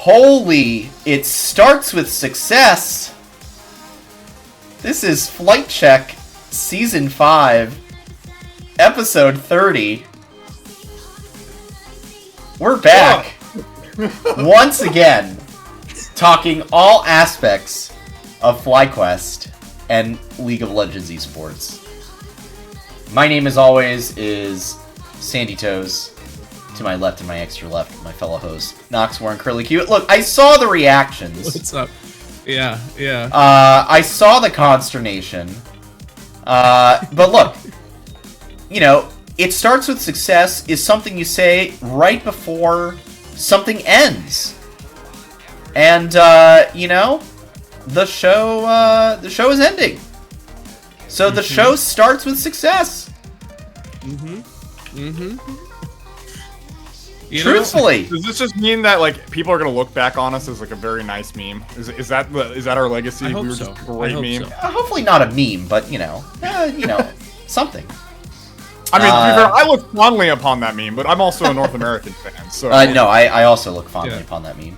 Holy, it starts with success. This is Flight Check Season 5, Episode 30. We're back. Once again, talking all aspects of FlyQuest and League of Legends esports. My name, as always, is Sandy Toes. To my left and my extra left, my fellow host, Nox Warren Curly Q. Look, I saw the reactions. What's up? Yeah. I saw the consternation. But look, you know, it starts with success is something you say right before something ends. And, you know, the show is ending. So the show starts with success. Truthfully. Does this just mean that like people are gonna look back on us as like a very nice meme? Is that our legacy? I hope we were so. just a great meme. So. Hopefully not a meme, but you know, something. I mean, to be fair, I look fondly upon that meme, but I'm also a North American fan, so. No, I also look fondly upon that meme.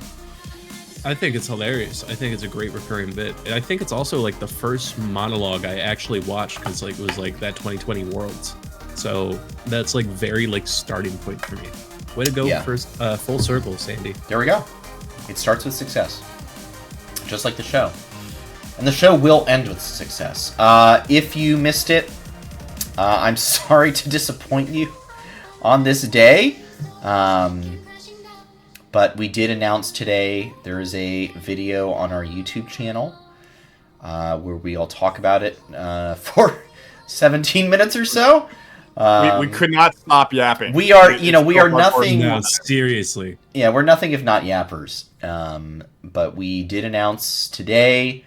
I think it's hilarious. I think it's a great recurring bit. I think it's also like the first monologue I actually watched because like it was like that 2020 Worlds. So that's like very like starting point for me. Way to go, first full circle, Sandy. There we go. It starts with success, just like the show, and the show will end with success. If you missed it, I'm sorry to disappoint you on this day, but we did announce today there is a video on our YouTube channel where we all talk about it for 17 minutes or so. We could not stop yapping. We are nothing. No, seriously. Yeah, we're nothing if not yappers. But we did announce today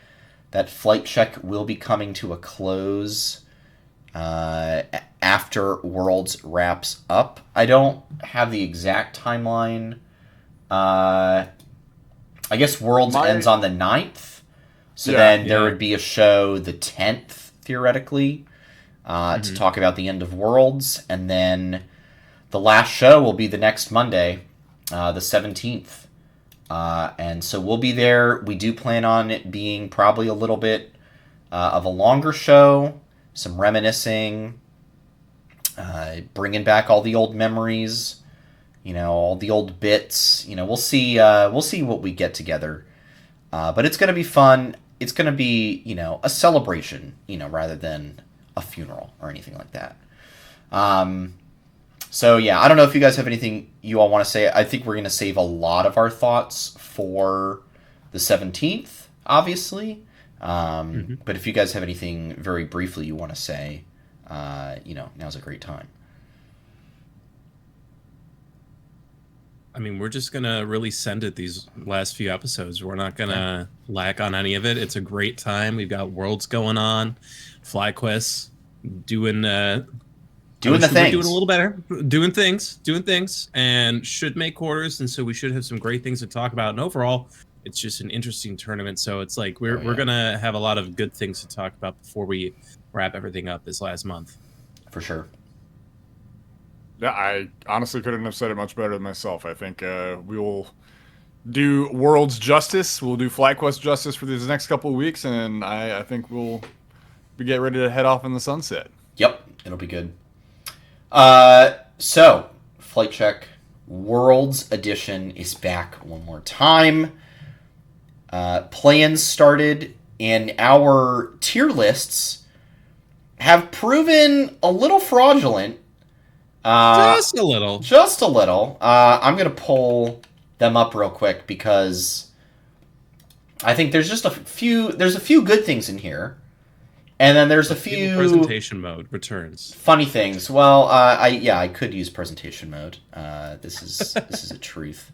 that Flight Check will be coming to a close after Worlds wraps up. I don't have the exact timeline. I guess Worlds ends on the 9th. So then there would be a show the 10th, theoretically. To talk about the end of Worlds, and then the last show will be the next Monday, the 17th. And so we'll be there. We do plan on it being probably a little bit of a longer show, some reminiscing, bringing back all the old memories, you know, all the old bits. You know, we'll see what we get together. But it's going to be fun. It's going to be, you know, a celebration, you know, rather than a funeral or anything like that. So yeah, I don't know if you guys have anything you all want to say. I think we're going to save a lot of our thoughts for the 17th, obviously. But if you guys have anything very briefly you want to say, you know, now's a great time. I mean, we're just gonna really send it these last few episodes. We're not gonna lack on any of it. It's a great time. We've got Worlds going on, FlyQuest doing the things. We're doing a little better, doing things, and should make quarters. And so we should have some great things to talk about. And overall, it's just an interesting tournament. So it's like we're gonna have a lot of good things to talk about before we wrap everything up this last month. For sure. Yeah, I honestly couldn't have said it much better than myself. I think we will do Worlds justice. We'll do FlyQuest justice for these next couple of weeks, and I think we'll get ready to head off in the sunset. Yep, it'll be good. So, Flight Check Worlds Edition is back one more time. Plans started, and our tier lists have proven a little fraudulent. Just a little. I'm going to pull them up real quick because I think there's just a few good things in here. And then there's a few presentation mode returns. Funny things. Well, I could use presentation mode. This is a truth.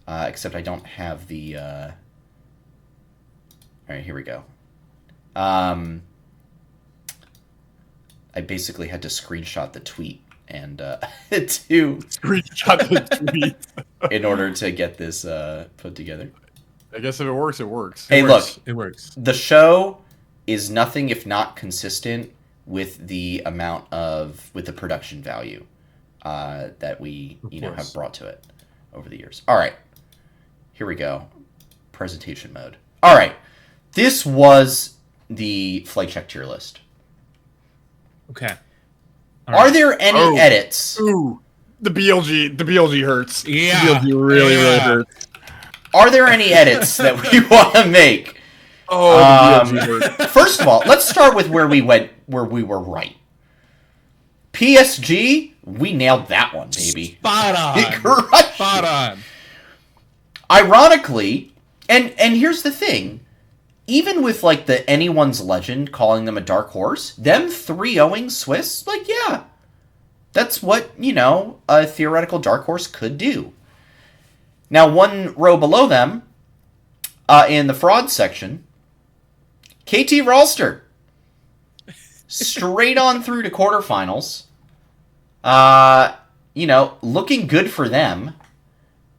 Except I don't have the all right, here we go. I basically had to screenshot the tweet and to screenshot the tweet in order to get this put together. I guess if it works, it works. Hey, It works. The show is nothing if not consistent with the production value that we have brought to it over the years. All right, Here we go. Presentation mode. All right. This was the Flight Check tier list. Okay. Are there any edits? Ooh, the BLG hurts. Yeah. The BLG really hurts. Are there any edits that we want to make? Oh, the BLG hurts. First of all, let's start with where we were right. PSG, we nailed that one, baby. Spot on. Crushed Spot it. on. Ironically, and here's the thing, even with like the Anyone's Legend calling them a dark horse, them 3-0ing Swiss, like, yeah, that's what, a theoretical dark horse could do. Now, one row below them, in the fraud section, KT Rolster, straight on through to quarterfinals. Looking good for them,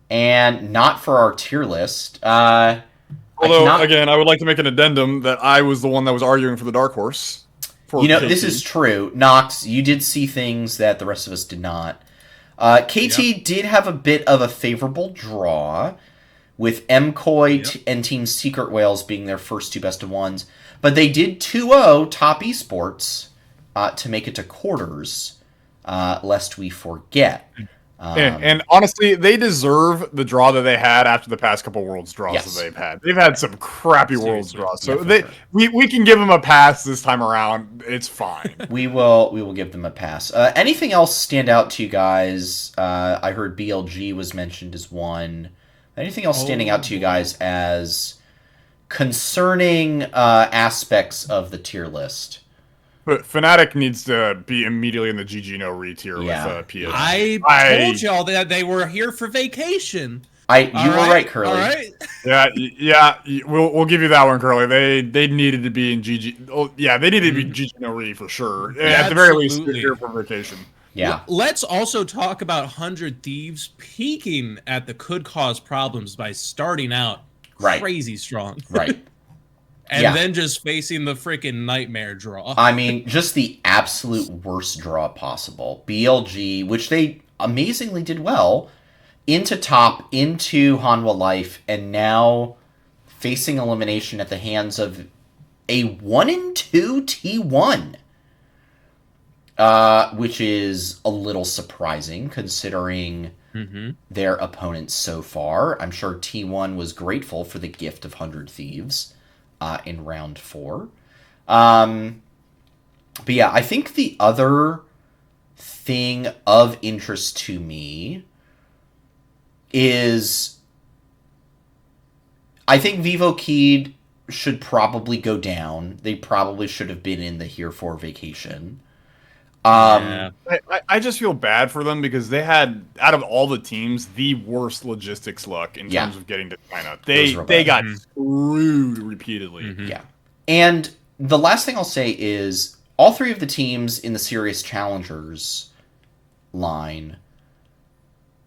and not for our tier list. Although, again, I would like to make an addendum that I was the one that was arguing for the dark horse. This is true. Nox, you did see things that the rest of us did not. KT did have a bit of a favorable draw, with MCOY and Team Secret Whales being their first two best of ones. But they did 2-0 Top Esports to make it to quarters, lest we forget. And honestly, they deserve the draw that they had after the past couple Worlds draws that they've had. They've had some crappy Worlds draws, so we can give them a pass this time around. It's fine. We will give them a pass. Anything else stand out to you guys? I heard BLG was mentioned as one. Anything else standing out to you guys as concerning aspects of the tier list? But Fnatic needs to be immediately in the GG no re tier with PSG. I told y'all that they were here for vacation. You were right, Curly. All right. Yeah. We'll give you that one, Curly. They needed to be in GG. Oh, yeah, they needed to be GG no re for sure. Yeah, at the very least, they're here for vacation. Yeah. Let's also talk about 100 Thieves peaking at the could cause problems by starting out crazy strong. Right. And then just facing the freaking nightmare draw. I mean, just the absolute worst draw possible. BLG, which they amazingly did well, into top, into Hanwha Life, and now facing elimination at the hands of a 1-2 T1. Which is a little surprising considering their opponents so far. I'm sure T1 was grateful for the gift of 100 Thieves in round 4. But yeah, I think the other thing of interest to me is I think Vivo Keyed should probably go down. They probably should have been in the here for vacation. I just feel bad for them because they had, out of all the teams, the worst logistics luck in terms of getting to China. They got screwed repeatedly. Yeah. And the last thing I'll say is all three of the teams in the Serious Challengers line,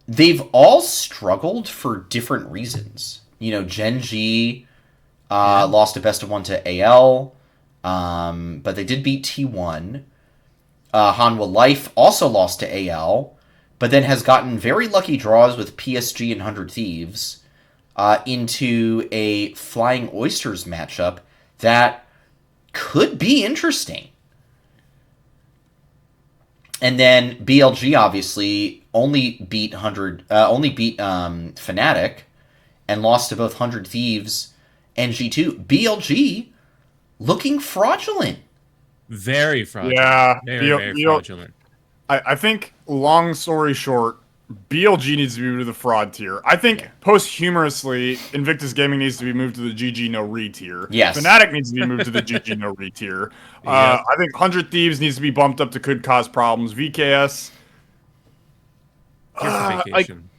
they've all struggled for different reasons. Gen G lost a best of 1 to AL, but they did beat T1. Hanwha Life also lost to AL, but then has gotten very lucky draws with PSG and 100 Thieves into a Flying Oysters matchup that could be interesting. And then BLG obviously only beat Fnatic and lost to both 100 Thieves and G2. BLG looking fraudulent. Very fraudulent. Yeah. Very fraudulent. I think, long story short, BLG needs to be moved to the fraud tier. I think, posthumously, Invictus Gaming needs to be moved to the GG no re tier. Yes. Fnatic needs to be moved to the GG no re tier. I think 100 Thieves needs to be bumped up to could cause problems. VKS... Here for vacation.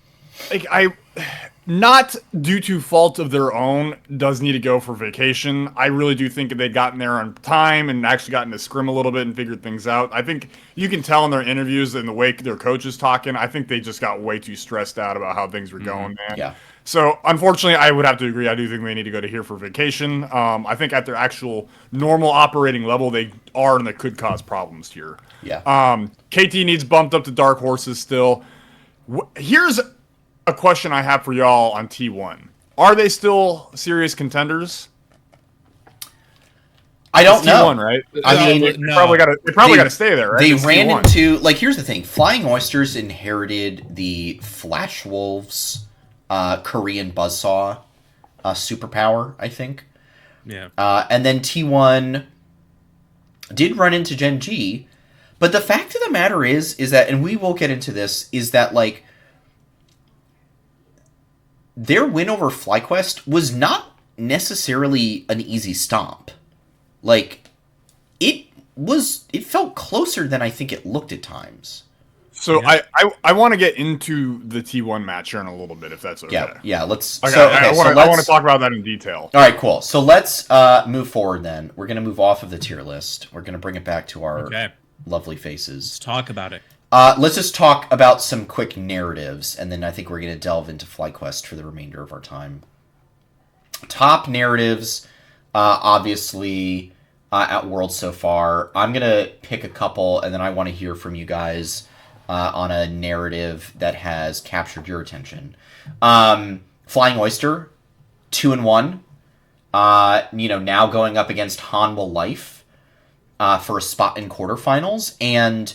Not due to fault of their own, does need to go for vacation. I really do think if they'd gotten there on time and actually gotten to scrim a little bit and figured things out, I think you can tell in their interviews and the way their coach is talking, I think they just got way too stressed out about how things were going, man. Yeah. So, unfortunately, I would have to agree. I do think they need to go to here for vacation. I think at their actual normal operating level, they are and they could cause problems here. Yeah. KT needs bumped up to dark horses still. Here's a question I have for y'all on T1. Are they still serious contenders? I don't know. T1, right? I mean, they no. probably got to stay there, right? They It's ran T1. into, like, here's the thing. Flying Oysters inherited the Flash Wolves Korean Buzzsaw superpower, I think. Yeah. And then T1 did run into Gen G. But the fact of the matter is that, and we will get into this, is that, like, their win over FlyQuest was not necessarily an easy stomp. Like, it felt closer than I think it looked at times. So Yeah. I want to get into the T1 match here in a little bit, if that's okay. Yeah, let's... Okay, so, I want to talk about that in detail. All right, cool. So let's move forward then. We're going to move off of the tier list. We're going to bring it back to our lovely faces. Let's talk about it. Let's just talk about some quick narratives, and then I think we're going to delve into FlyQuest for the remainder of our time. Top narratives, obviously, at Worlds so far. I'm going to pick a couple, and then I want to hear from you guys on a narrative that has captured your attention. Flying Oyster, 2-1. Now going up against Hanwha Life for a spot in quarterfinals, and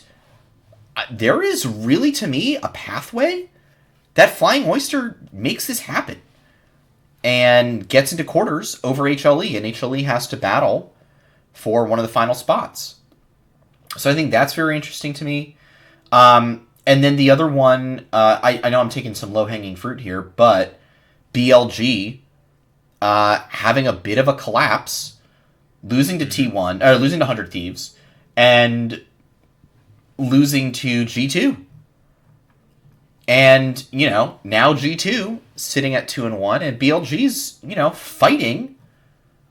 there is really, to me, a pathway that Flying Oyster makes this happen and gets into quarters over HLE, and HLE has to battle for one of the final spots. So I think that's very interesting to me. And then the other one, I know I'm taking some low-hanging fruit here, but BLG having a bit of a collapse, losing to T1, or losing to 100 Thieves, and losing to G2. And, now G2 sitting at 2-1, and BLG's, fighting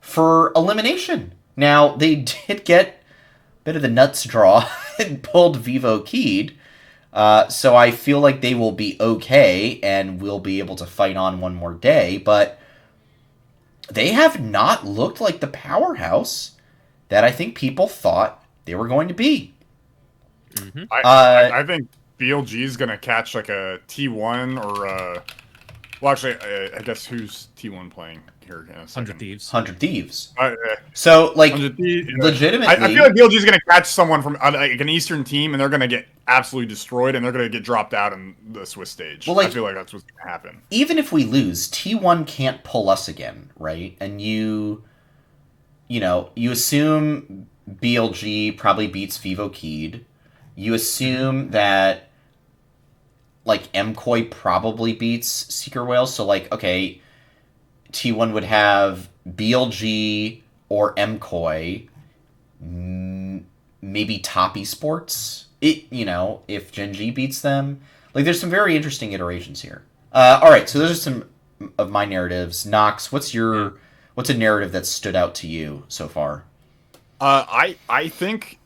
for elimination. Now, they did get a bit of the nuts draw and pulled Vivo Keyed, so I feel like they will be okay and will be able to fight on one more day, but they have not looked like the powerhouse that I think people thought they were going to be. Mm-hmm. I think BLG is going to catch like a T1 or well, actually, I guess who's T1 playing here in a second? 100 Thieves. 100 Thieves. So, like, legitimately... I feel like BLG is going to catch someone from like an Eastern team, and they're going to get absolutely destroyed, and they're going to get dropped out in the Swiss stage. Well, like, I feel like that's what's going to happen. Even if we lose, T1 can't pull us again, right? And you assume BLG probably beats Vivo Keyed. You assume that, like, MKOI probably beats Seeker Whales. So, like, okay, T1 would have BLG or MKOI, maybe Top Esports. If Gen G beats them. Like, there's some very interesting iterations here. All right, so those are some of my narratives. Nox, what's a narrative that stood out to you so far? I think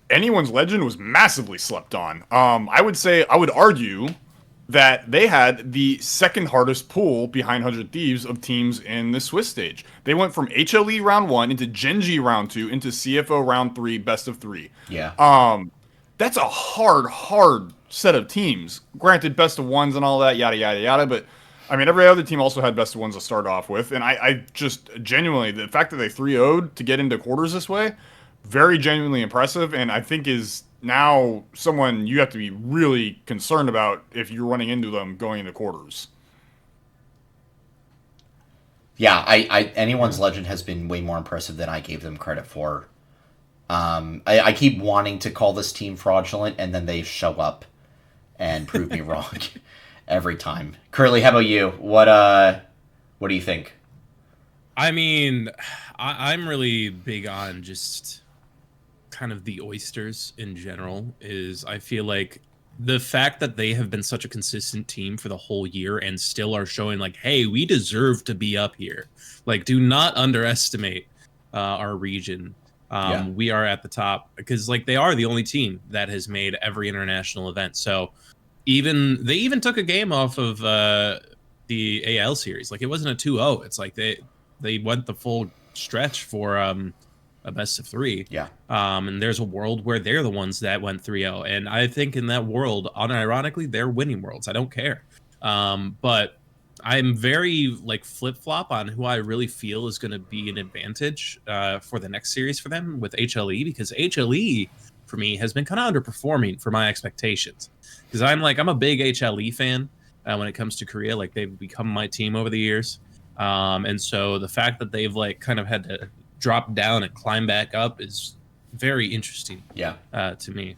anyone's legend was massively slept on. I would argue that they had the second hardest pool behind 100 Thieves of teams in the Swiss stage. They went from HLE round 1 into Gen G round 2 into CFO round 3, best of 3. Yeah. That's a hard set of teams. Granted, best of ones and all that, yada, yada, yada, but I mean, every other team also had best of ones to start off with, and I just genuinely, the fact that they 3-0'd to get into quarters this way, very genuinely impressive, and I think is now someone you have to be really concerned about if you're running into them going into quarters. Yeah, anyone's legend has been way more impressive than I gave them credit for. I keep wanting to call this team fraudulent, and then they show up and prove me wrong every time. Curly, how about you? What do you think? I mean, I'm really big on just kind of the Oysters in general. I feel like the fact that they have been such a consistent team for the whole year and still are showing like, hey, we deserve to be up here. Like, do not underestimate our region. We are at the top because like they are the only team that has made every international event. So they even took a game off of the AL series. Like, it wasn't a 2-0. It's like they went the full stretch for a best of 3. Yeah. And there's a world where they're the ones that went 3-0. And I think in that world, unironically, they're winning worlds. I don't care. But I'm very like flip flop on who I really feel is going to be an advantage for the next series for them with HLE, because HLE for me has been kind of underperforming for my expectations. Because I'm a big HLE fan when it comes to Korea. Like they've become my team over the years, and so the fact that they've like kind of had to drop down and climb back up is very interesting. Yeah. To me.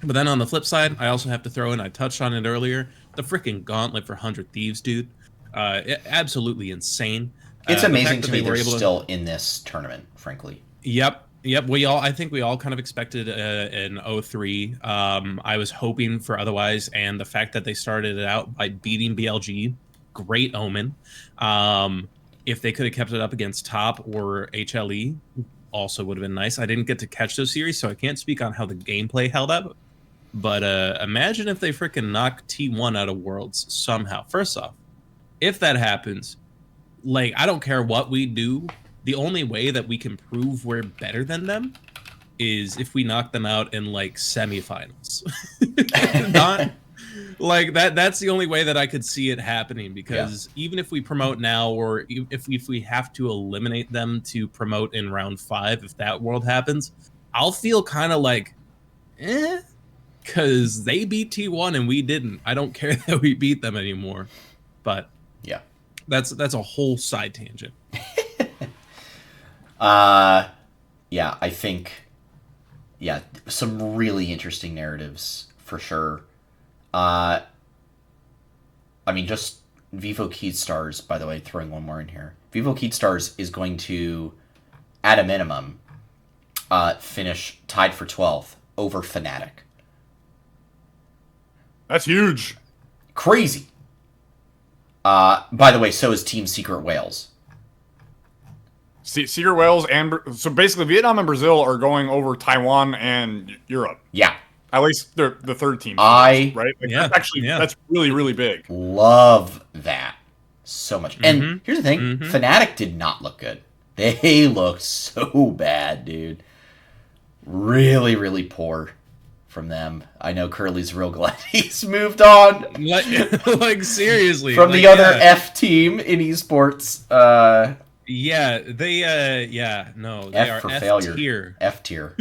But then on the flip side, I also have to throw in, I touched on it earlier, the freaking gauntlet for 100 Thieves, dude. Absolutely insane. It's amazing to me they're still in this tournament, frankly. Yep. I think we all kind of expected an 0-3. I was hoping for otherwise, and the fact that they started it out by beating BLG, great omen. If they could have kept it up against Top or HLE, also would have been nice. I didn't get to catch those series, so I can't speak on how the gameplay held up. But imagine if they freaking knock T1 out of Worlds somehow. First off, if that happens, like, I don't care what we do, the only way that we can prove we're better than them is if we knock them out in, like, semifinals. Not like that's the only way that I could see it happening, because even if we promote now, or if we have to eliminate them to promote in round 5, if that world happens, I'll feel kind of like, because they beat T1 and we didn't. I don't care that we beat them anymore. But yeah, that's a whole side tangent. Yeah, I think, some really interesting narratives for sure. I mean, just Vivo Keystars, by the way, throwing one more in here. Vivo Keystars is going to, at a minimum, finish tied for 12th over Fnatic. That's huge. Crazy. By the way, so is Team Secret Wales. Secret Wales, and so basically Vietnam and Brazil are going over Taiwan and Europe. Yeah. At least they're the third team. Right? Like, that's really, really big. Love that so much. And here's the thing. Fnatic did not look good. They looked so bad, dude. Really, really poor from them. I know Curly's real glad he's moved on. Like seriously. From the other F team in esports. They F are for F failure. tier. F tier.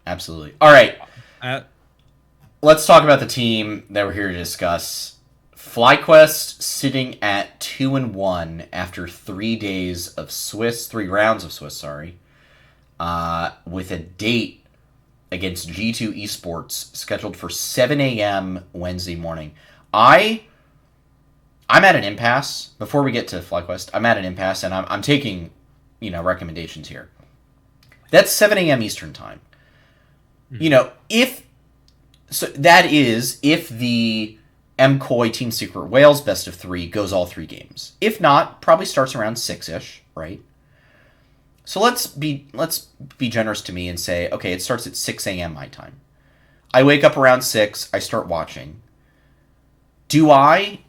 Absolutely. All right. Let's talk about the team that we're here to discuss. FlyQuest sitting at 2-1 after 3 rounds of Swiss, with a date against G2 Esports scheduled for 7 a.m. Wednesday morning. I'm at an impasse. Before we get to FlyQuest, I'm at an impasse, and I'm taking, recommendations here. That's 7 a.m. Eastern time. If the MCOY Team Secret Wales best of 3 goes all 3 games. If not, probably starts around 6-ish, right? So let's be generous to me and say, okay, it starts at 6 a.m. my time. I wake up around 6, I start watching. Do I,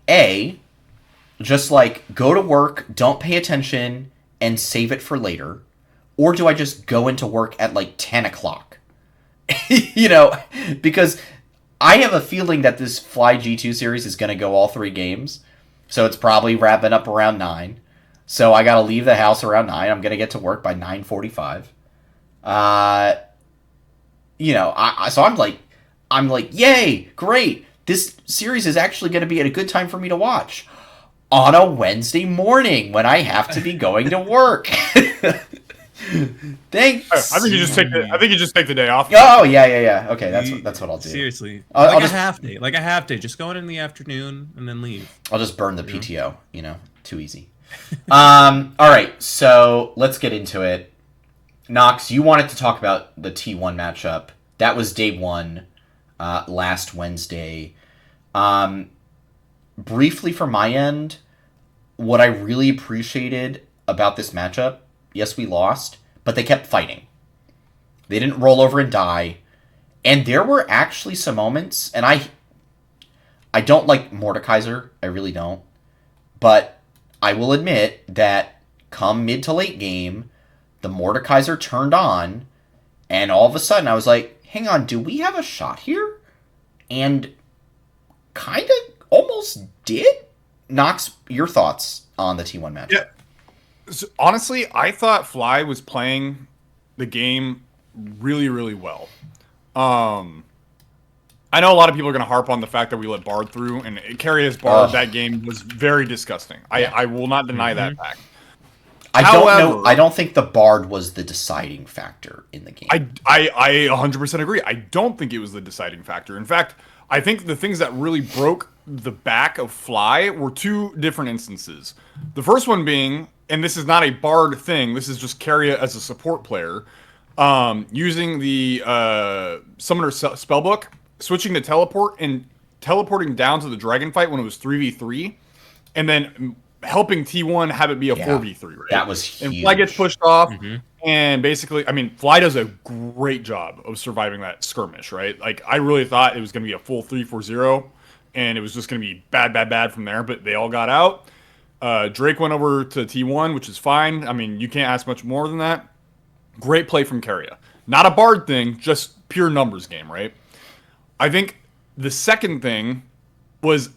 just go to work, don't pay attention, and save it for later? Or do I just go into work at 10 o'clock? Because I have a feeling that this Fly G2 series is going to go all 3 games. So it's probably wrapping up around 9. So I got to leave the house around 9. I'm going to get to work by 9:45. So I'm like, yay, great. This series is actually going to be at a good time for me to watch on a Wednesday morning when I have to be going to work. Thanks. I think you just take the day off. Oh yeah. Okay, that's what I'll do. Seriously, I'll a half day. Just go in the afternoon and then leave. I'll just burn the PTO. Too easy. All right, so let's get into it. Nox, you wanted to talk about the T1 matchup. That was day 1, last Wednesday. Briefly from my end, what I really appreciated about this matchup, yes, we lost, but they kept fighting. They didn't roll over and die. And there were actually some moments, and I don't like Mordekaiser, I really don't. But I will admit that come mid to late game, the Mordekaiser turned on, and all of a sudden I was like, hang on, do we have a shot here? And kind of almost did, Knox, your thoughts on the T1 match? Yeah. So honestly, I thought Fly was playing the game really, really well. I know a lot of people are going to harp on the fact that we let Bard through, and Carry as Bard, that game was very disgusting. I will not deny that fact. I don't think the Bard was the deciding factor in the game. I 100% agree. I don't think it was the deciding factor. In fact, I think the things that really broke the back of Fly were two different instances. The first one being, and this is not a Bard thing, this is just Carrier as a support player, using the Summoner Spellbook, switching to Teleport, and teleporting down to the Dragon fight when it was 3v3, and then helping T1 have it be a 4v3, right? That was huge. And Fly gets pushed off, and basically, I mean, Fly does a great job of surviving that skirmish, right? Like, I really thought it was going to be a full 3-4-0, and it was just going to be bad from there, but they all got out. Drake went over to T1, which is fine. I mean, you can't ask much more than that. Great play from Keria. Not a Bard thing, just pure numbers game, right? I think the second thing was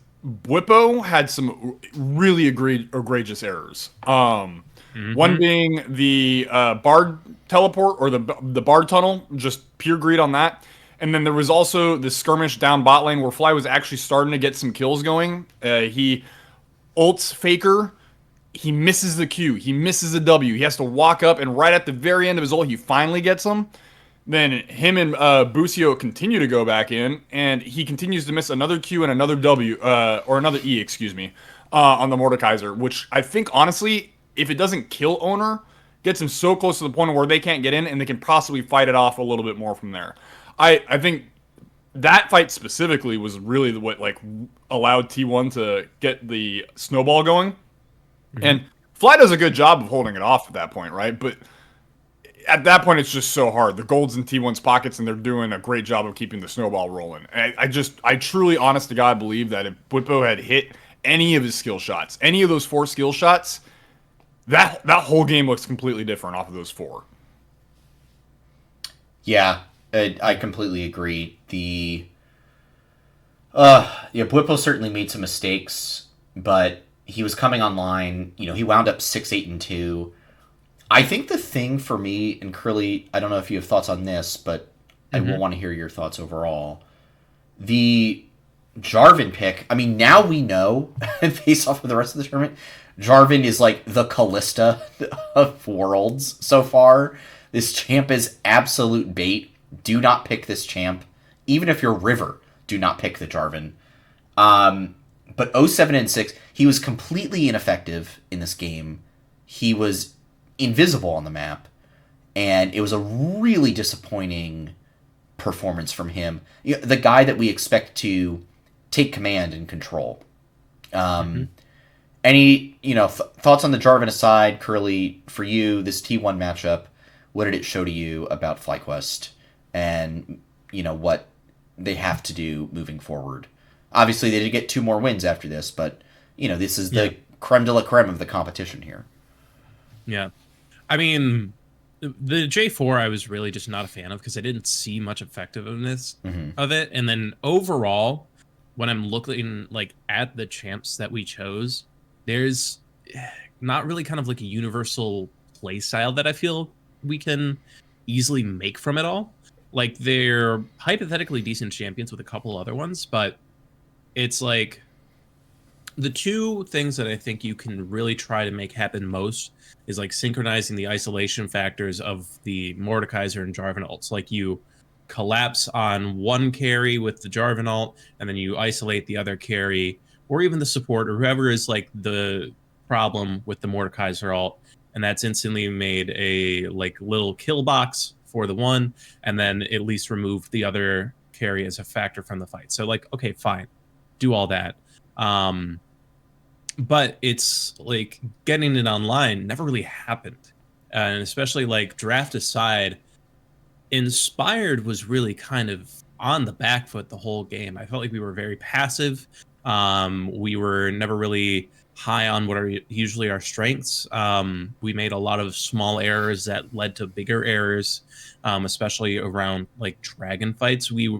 Bwipo had some really egregious errors. One being the Bard teleport or the Bard tunnel, just pure greed on that. And then there was also the skirmish down bot lane where Fly was actually starting to get some kills going. He ults Faker. He misses the Q. He misses a W. He has to walk up, and right at the very end of his ult, he finally gets him. Then him and Busio continue to go back in, and he continues to miss another Q and another W, or another E, excuse me, on the Mordekaiser, which I think, honestly, if it doesn't kill Owner, gets him so close to the point where they can't get in, and they can possibly fight it off a little bit more from there. I think that fight specifically was really what like allowed T1 to get the snowball going. And Fly does a good job of holding it off at that point, right? But at that point, it's just so hard. The gold's in T1's pockets, and they're doing a great job of keeping the snowball rolling. And I truly, honest to God, believe that if Bwipo had hit any of his skill shots, any of those 4 skill shots, that whole game looks completely different off of those 4. Yeah, I completely agree. Bwipo certainly made some mistakes, but he was coming online. You know, he wound up 6-8-2. I think the thing for me, and Curly, I don't know if you have thoughts on this, but I will want to hear your thoughts overall. The Jarvan pick, I mean, now we know, based off of the rest of the tournament, Jarvan is like the Kalista of Worlds so far. This champ is absolute bait. Do not pick this champ. Even if you're River, do not pick the Jarvan. But 0-7-6, he was completely ineffective in this game. He was invisible on the map, and it was a really disappointing performance from him. The guy that we expect to take command and control. Any thoughts on the Jarvan aside, Curly, for you, this T1 matchup, what did it show to you about FlyQuest and what they have to do moving forward? Obviously, they did get 2 more wins after this, but this is the creme de la creme of the competition here. Yeah. I mean, the J4 I was really just not a fan of because I didn't see much effectiveness of it. And then overall, when I'm looking at the champs that we chose, there's not really kind of like a universal play style that I feel we can easily make from it all. Like, they're hypothetically decent champions with a couple other ones, but it's like the 2 things that I think you can really try to make happen most is like synchronizing the isolation factors of the Mordekaiser and Jarvan ults. Like, you collapse on one carry with the Jarvan ult, and then you isolate the other carry, or even the support, or whoever is like the problem with the Mordekaiser ult, and that's instantly made a like little kill box for the one, and then at least remove the other carry as a factor from the fight. So like, okay, fine, do all that. But it's like getting it online never really happened. And especially like draft aside, Inspired was really kind of on the back foot the whole game. I felt like we were very passive. We were never really high on what are usually our strengths. We made a lot of small errors that led to bigger errors, especially around like dragon fights. We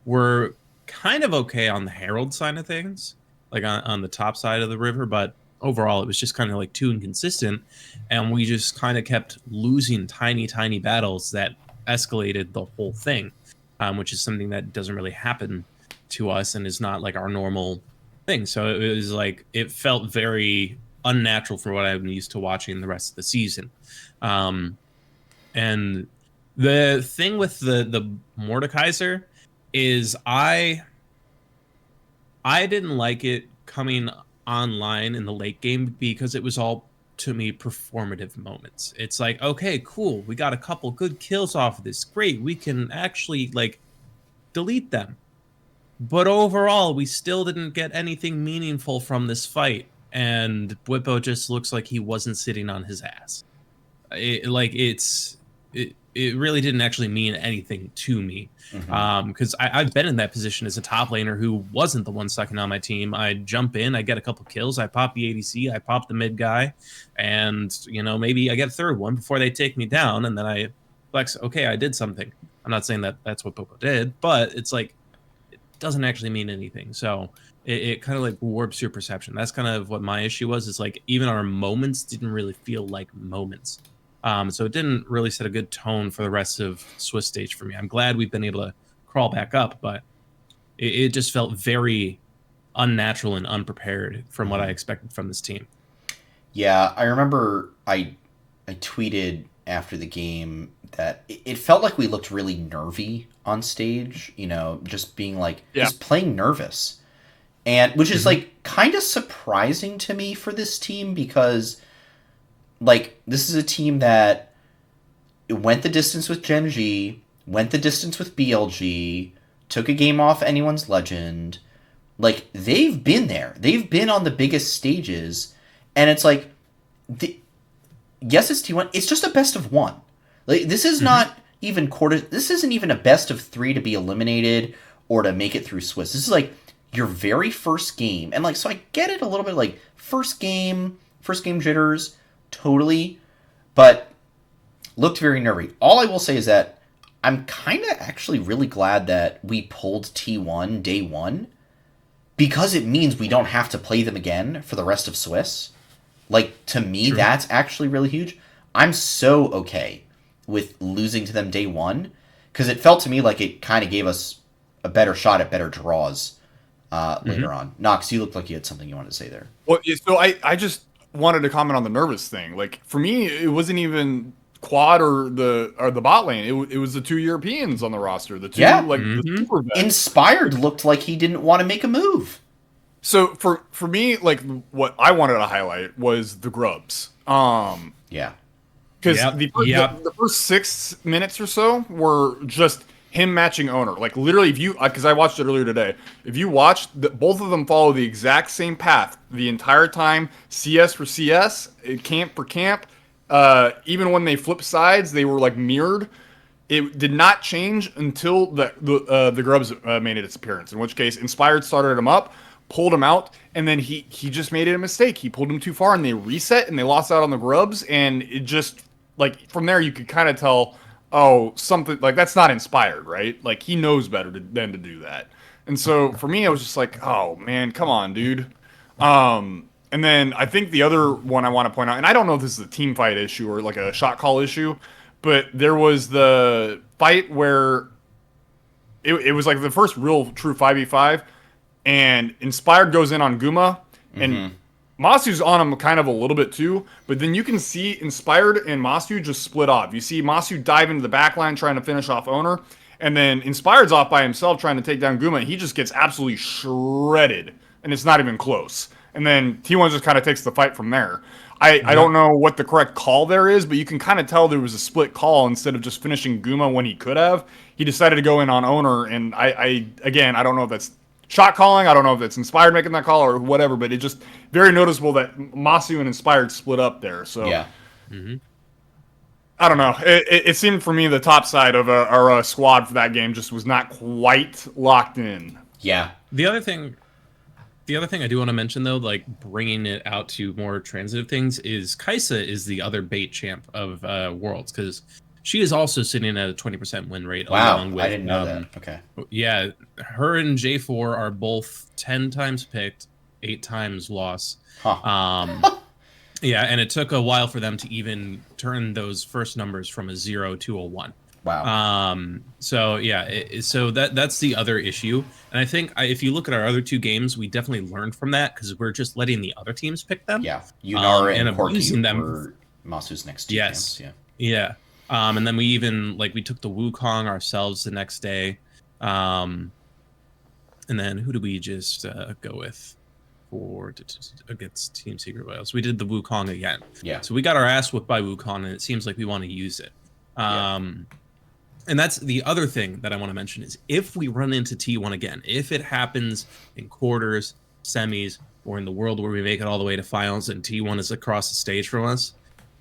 were kind of okay on the Herald side of things. like on the top side of the river, but overall it was just kind of like too inconsistent, and we just kind of kept losing tiny battles that escalated the whole thing, which is something that doesn't really happen to us and is not like our normal thing. So it was like it felt very unnatural for what I'm used to watching the rest of the season. And the thing with the Mordekaiser is I didn't like it coming online in the late game because it was all, to me, performative moments. It's like, okay, cool, we got a couple good kills off of this. Great, we can actually like delete them. But overall, we still didn't get anything meaningful from this fight, and Bwipo just looks like he wasn't sitting on his ass. It really didn't actually mean anything to me, because I've been in that position as a top laner who wasn't the one sucking on my team. I jump in, I get a couple kills, I pop the ADC, I pop the mid guy, and maybe I get a third one before they take me down, and then I flex. Okay, I did something. I'm not saying that that's what Bwipo did, but it's like it doesn't actually mean anything. So it kind of like warps your perception. That's kind of what my issue was. Is like even our moments didn't really feel like moments. So it didn't really set a good tone for the rest of Swiss stage for me. I'm glad we've been able to crawl back up, but it just felt very unnatural and unprepared from what I expected from this team. Yeah, I remember I tweeted after the game that it felt like we looked really nervy on stage, just being like, just playing nervous. And which is like kind of surprising to me for this team, because like this is a team that went the distance with Gen G, went the distance with BLG, took a game off anyone's legend. Like they've been there. They've been on the biggest stages, and it's like yes, it's T1. It's just a best of one. Like this is not even quarter. This isn't even a best of 3 to be eliminated or to make it through Swiss. This is like your very first game, and like so I get it a little bit. Like first game jitters, totally, but looked very nervy. All I will say is that I'm kind of actually really glad that we pulled T1 day one, because it means we don't have to play them again for the rest of Swiss. Like, to me, that's actually really huge. I'm so okay with losing to them day one, because it felt to me like it kind of gave us a better shot at better draws later on. Nox, you looked like you had something you wanted to say there. Well, so I just wanted to comment on the nervous thing. Like, for me, it wasn't even Quad or the bot lane. It was the 2 Europeans on the roster. The two the super vets. Inspired looked like he didn't want to make a move. So for me, like what I wanted to highlight was the grubs. Yeah. Because the first 6 minutes or so were just him matching owner. Like literally, because I watched it earlier today. If you watched, both of them follow the exact same path the entire time. CS for CS, camp for camp. Even when they flipped sides, they were like mirrored. It did not change until the grubs made its appearance. In which case, Inspired started him up, pulled him out, and then he just made a mistake. He pulled him too far, and they reset, and they lost out on the grubs, and it just like from there you could kind of tell, oh, something like that's not Inspired, right? Like he knows better than to do that. And so for me, I was just like, oh man, come on, dude. And then I think the other one I want to point out, and I don't know if this is a team fight issue or like a shot call issue, but there was the fight where it was like the first real true 5v5, and Inspired goes in on Guma, and Masu's on him kind of a little bit too, but then you can see Inspired and Masu just split off. You see Masu dive into the backline trying to finish off Owner, and then Inspired's off by himself trying to take down Guma, and he just gets absolutely shredded, and it's not even close. And then T1 just kind of takes the fight from there. I don't know what the correct call there is, but you can kind of tell there was a split call. Instead of just finishing Guma when he could have, he decided to go in on Owner, and I don't know if that's shot calling. I don't know if it's Inspired making that call or whatever, but it just very noticeable that Masu and Inspired split up there. So yeah. I don't know. It seemed for me the top side of our squad for that game just was not quite locked in. Yeah. The other thing I do want to mention, though, like bringing it out to more transitive things, is Kai'Sa is the other bait champ of Worlds, because she is also sitting at a 20% win rate. Wow, along with, I didn't know that. Okay. Yeah, her and J4 are both 10 times picked, 8 times loss. Huh. Yeah, and it took a while for them to even turn those first numbers from a 0 to a 1. Wow. So yeah, so that's the other issue, and I think if you look at our other 2 games, we definitely learned from that because we're just letting the other teams pick them. Yeah. Yunara and and Corki abusing them. were Masu's next 2 Yes. camps. Yeah. And then we even we took the Wukong ourselves the next day. And then who do we just go with for against Team Secret Wales? We did the Wukong again. Yeah. So we got our ass whipped by Wukong, and it seems like we want to use it. And that's the other thing that I want to mention is if we run into T1 again, if it happens in quarters, semis, or in the world where we make it all the way to finals and T1 is across the stage from us,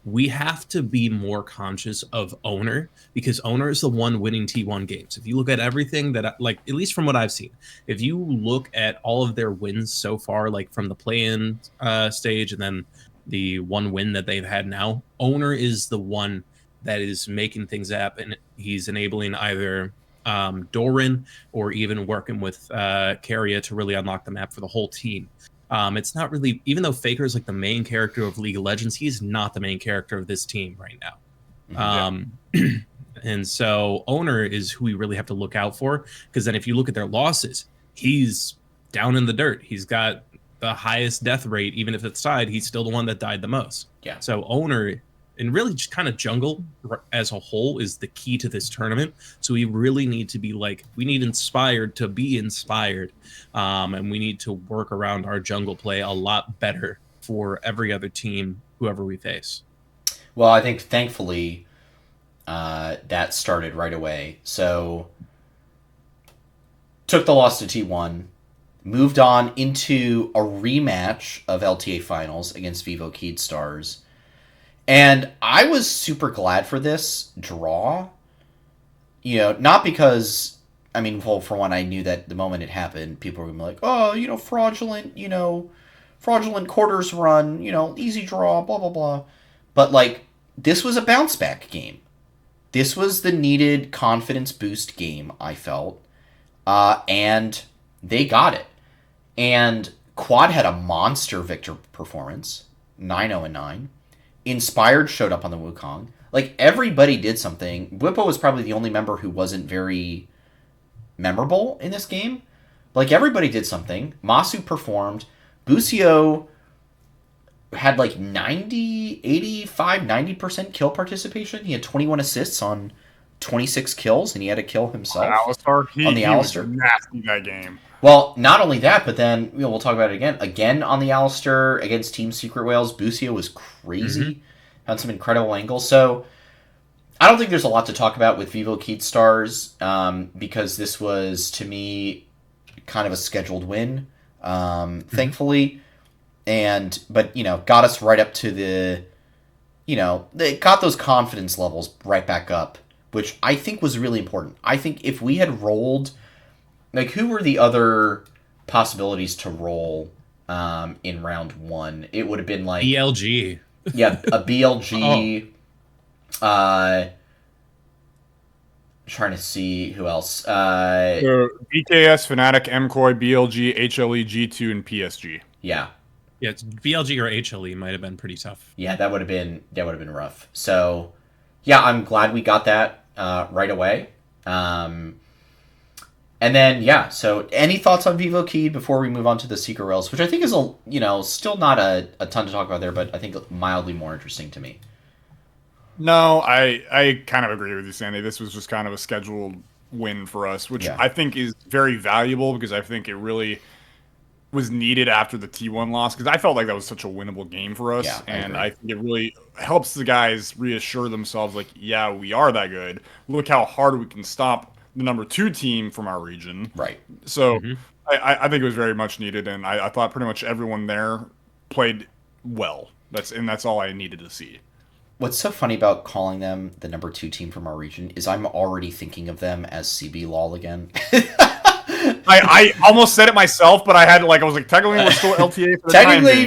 we have to be more conscious of Owner because Owner is the one winning T1 games. If you look at everything that, at least from what I've seen, if you look at all of their wins so far, like from the play-in stage and then the one win that they've had now, Owner is the one that is making things happen. He's enabling either Doran or even working with Keria to really unlock the map for the whole team. It's not really, even though Faker is the main character of League of Legends, he's not the main character of this team right now. And so Owner is who we really have to look out for, because then if you look at their losses, he's down in the dirt. He's got the highest death rate. Even if it's tied, he's still the one that died the most. Yeah. So Owner, and really just kind of jungle as a whole, is the key to this tournament. So we really need to be we need Inspired to be inspired. And we need to work around our jungle play a lot better for every other team, whoever we face. Well, I think thankfully that started right away. So took the loss to T1, moved on into a rematch of LTA finals against Vivo Keydstars. And I was super glad for this draw. Not because, for one, I knew that the moment it happened, people were going to be like, oh, fraudulent quarters run, easy draw, blah, blah, blah. But, this was a bounce back game. This was the needed confidence boost game, I felt. And they got it. And Quad had a monster Victor performance, 9-0-9. Inspired showed up on the Wukong. Everybody did something. Whippo was probably the only member who wasn't very memorable in this game. Everybody did something. Masu performed. Busio had 90, 85, 90% kill participation. He had 21 assists on 26 kills, and he had a kill himself. Alistar, on the Alistar. Was nasty that game. Well, not only that, but then we'll talk about it again. Again on the Alistar against Team Secret Wales, Busio was crazy. Had some incredible angles. So I don't think there's a lot to talk about with Vivo Keydstars because this was, to me, kind of a scheduled win, thankfully. But got us right up to they got those confidence levels right back up, which I think was really important. I think if we had rolled... who were the other possibilities to roll in round 1? It would have been BLG. Yeah, a BLG. Trying to see who else. BKS, Fnatic, MCOY, BLG, HLE, G2, and PSG. Yeah. Yeah, BLG or HLE might have been pretty tough. Yeah, that would have been rough. So, yeah, I'm glad we got that right away. And then, so any thoughts on Vivo Key before we move on to the Secret Rails, which I think is, still not a ton to talk about there, but I think mildly more interesting to me. No, I kind of agree with you, Sandy. This was just kind of a scheduled win for us, which I think is very valuable because I think it really was needed after the T1 loss because I felt like that was such a winnable game for us. Yeah, and I think it really helps the guys reassure themselves yeah, we are that good. Look how hard we can stop the number 2 team from our region. Right. So I think it was very much needed, and I thought pretty much everyone there played well. That's all I needed to see. What's so funny about calling them the number 2 team from our region is I'm already thinking of them as CB LOL again. I almost said it myself, but I was technically we're still LTA for the technically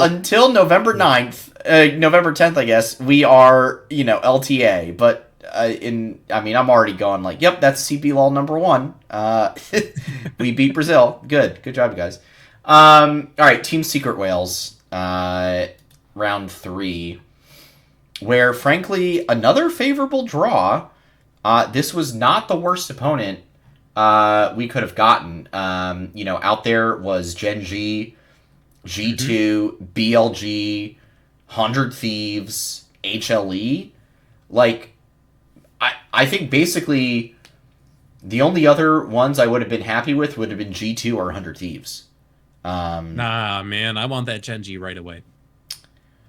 until November 9th, November 10th, I guess, we are, LTA, but I'm already going yep, that's CB LOL number 1. We beat Brazil. Good job, guys. All right, Team Secret Whales, round 3, where frankly another favorable draw. This was not the worst opponent we could have gotten. Out there was Gen G, G2, BLG, 100 Thieves, HLE. Like, I think basically the only other ones I would have been happy with would have been G2 or 100 Thieves. Nah, man, I want that Gen G right away.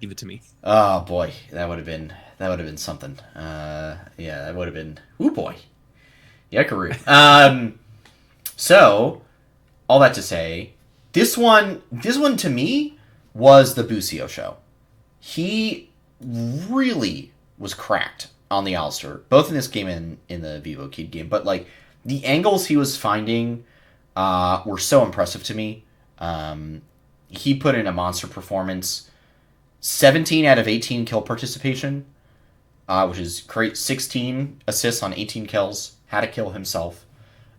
Give it to me. Oh boy, that would have been something. That would have been. Ooh boy, Yekaru. So all that to say, this one to me was the Busio show. He really was cracked on the Alistair, both in this game and in the Vivo Kid game. But like the angles he was finding were so impressive to me. He put in a monster performance. 17 out of 18 kill participation, which is great. 16 assists on 18 kills. Had a kill himself.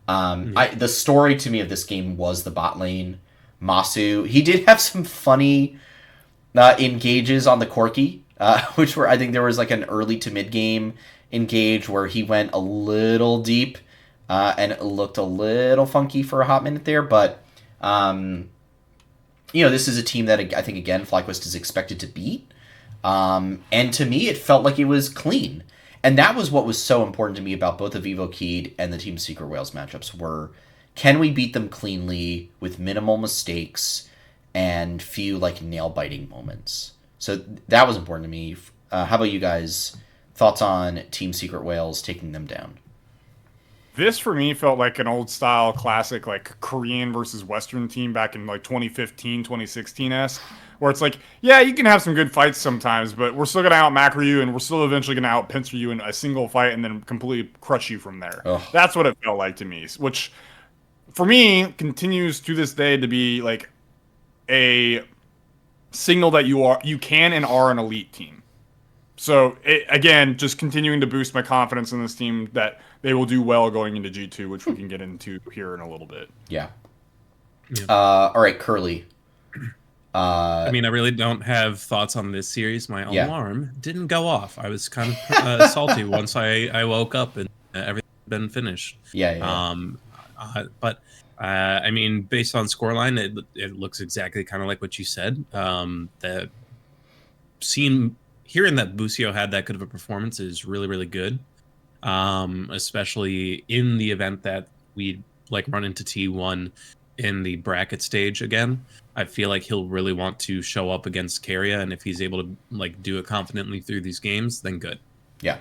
The story to me of this game was the bot lane. Masu. He did have some funny engages on the Corki, which were, I think there was like an early to mid game engage where he went a little deep and it looked a little funky for a hot minute there. But this is a team that I think, again, FlyQuest is expected to beat. And to me, it felt like it was clean. And that was what was so important to me about both the Vivo Keyed and the Team Secret Whales matchups were, can we beat them cleanly with minimal mistakes and few, like, nail-biting moments? So that was important to me. How about you guys? Thoughts on Team Secret Whales taking them down? This for me felt like an old style classic, like Korean versus Western team back in like 2015, 2016-esque, where it's like, yeah, you can have some good fights sometimes, but we're still going to out-macro you and we're still eventually going to out-pincer you in a single fight and then completely crush you from there. Ugh. That's what it felt like to me, which for me continues to this day to be like a signal that you can and are an elite team. So, again, just continuing to boost my confidence in this team that they will do well going into G2, which we can get into here in a little bit. Yeah. All right, Curly. I mean, I really don't have thoughts on this series. My alarm didn't go off. I was kind of salty once I woke up and everything had been finished. Yeah. But I mean, based on scoreline, it looks exactly kind of like what you said. That hearing that Busio had that good of a performance is really, really good. Especially in the event that we like run into T1 in the bracket stage again. I feel like he'll really want to show up against Keria, and if he's able to like do it confidently through these games, then good. Yeah,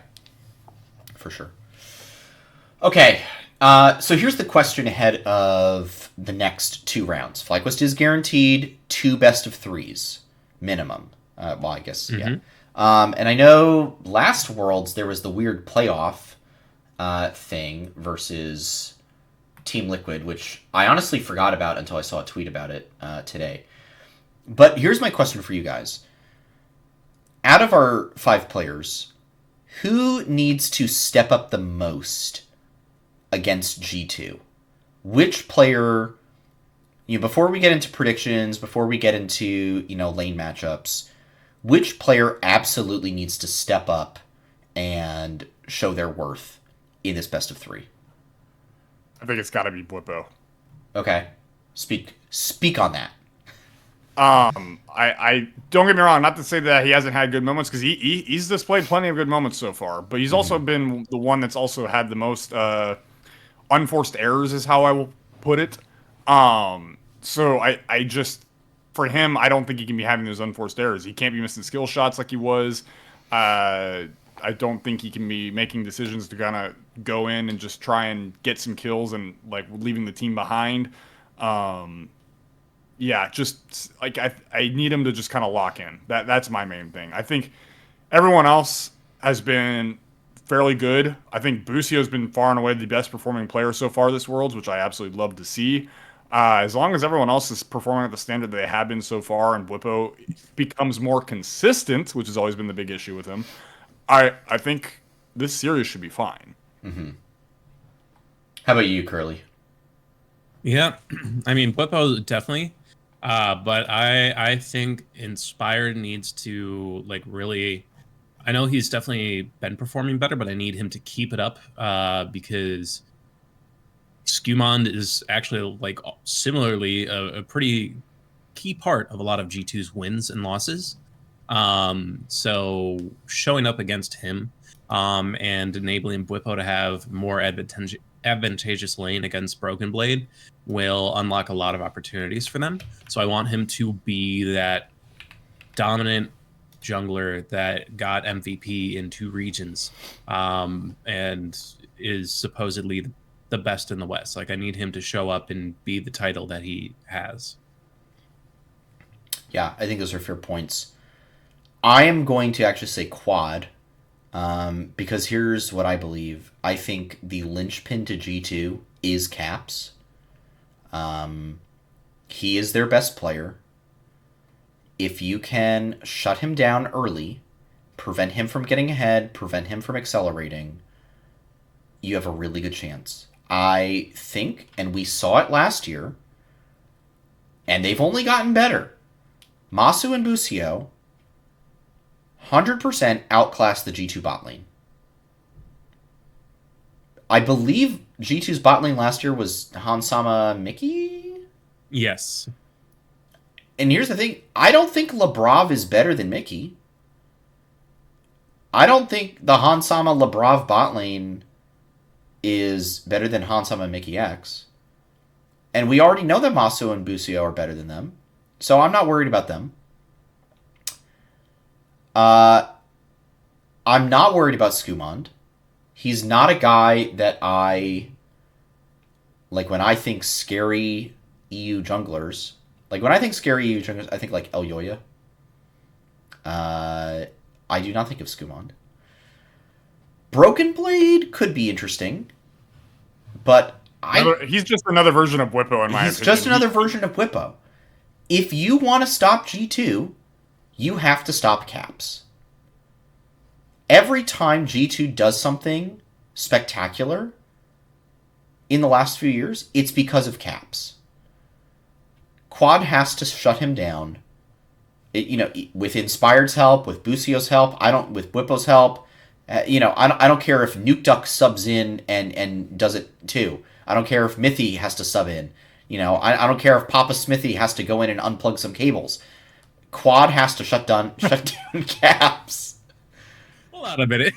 for sure. Okay, so here's the question ahead of the next 2 rounds. FlyQuest is guaranteed 2 best of 3s minimum. Well, I guess yeah. And I know last Worlds there was the weird playoff thing versus Team Liquid, which I honestly forgot about until I saw a tweet about it today. But here's my question for you guys. Out of our 5 players, who needs to step up the most against G2? Which player, before we get into predictions, before we get into, lane matchups, which player absolutely needs to step up and show their worth in this best of 3? I think it's got to be Blippo. Okay. Speak on that. I don't get me wrong, not to say that he hasn't had good moments, because he's displayed plenty of good moments so far, but he's also been the one that's also had the most unforced errors, is how I will put it. So I just, for him, I don't think he can be having those unforced errors. He can't be missing skill shots like he was. I don't think he can be making decisions to kind of go in and just try and get some kills and like leaving the team behind. Just like I need him to just kind of lock in. That's my main thing. I think everyone else has been fairly good. I think Busio's been far and away the best performing player so far this Worlds, which I absolutely love to see. As long as everyone else is performing at the standard they have been so far, and Blippo becomes more consistent, which has always been the big issue with him, I think this series should be fine. Mm-hmm. How about you, Curly? Yeah, I mean, Blippo definitely. But I think Inspired needs to like really. I know he's definitely been performing better, but I need him to keep it up because Skumond is actually like similarly a pretty key part of a lot of G2's wins and losses. So showing up against him and enabling Bwipo to have more advantageous lane against Broken Blade will unlock a lot of opportunities for them. So I want him to be that dominant jungler that got MVP in 2 regions and is supposedly the best in the West. Like I need him to show up and be the title that he has. Yeah, I think those are fair points. I am going to actually say Quad, because here's what I believe. I think the linchpin to G2 is Caps. He is their best player. If you can shut him down early, prevent him from getting ahead, prevent him from accelerating, you have a really good chance. I think, and we saw it last year, and they've only gotten better. Masu and Busio 100% outclassed the G2 bot lane. I believe G2's bot lane last year was Hansama Mickey? Yes. And here's the thing. I don't think Labrov is better than Mickey. I don't think the Hansama Labrov bot lane is better than Hansama Mickey X. And we already know that Masu and Busio are better than them. So I'm not worried about them. I'm not worried about Skumond. He's not a guy that I... Like, when I think scary EU junglers... Like, when I think scary EU junglers, I think, like, Elyoya. I do not think of Skumond. Broken Blade could be interesting. But he's just another version of Bwipo, in my opinion. He's just another version of Bwipo. If you want to stop G2, you have to stop Caps. Every time G2 does something spectacular in the last few years, it's because of Caps. Quad has to shut him down. With Inspired's help, with Busio's help, with Bwipo's help. I don't care if Nuke Duck subs in and does it too. I don't care if Mithy has to sub in. I don't care if Papa Smithy has to go in and unplug some cables. Quad has to shut down Caps. Hold on a minute.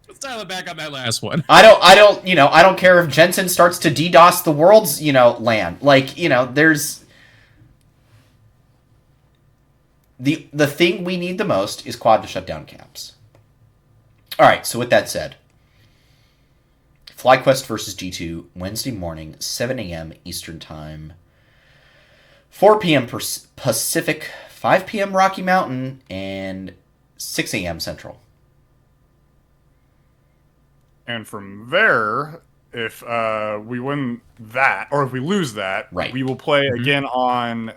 Let's dial it back on that last one. I don't care if Jensen starts to DDoS the world's, land. Like, there's the thing we need the most is Quad to shut down Caps. All right, so with that said, FlyQuest versus G2, Wednesday morning, 7 a.m. Eastern Time, 4 p.m. Pacific, 5 p.m. Rocky Mountain, and 6 a.m. Central. And from there, if we win that, or if we lose that, right, we will play again on,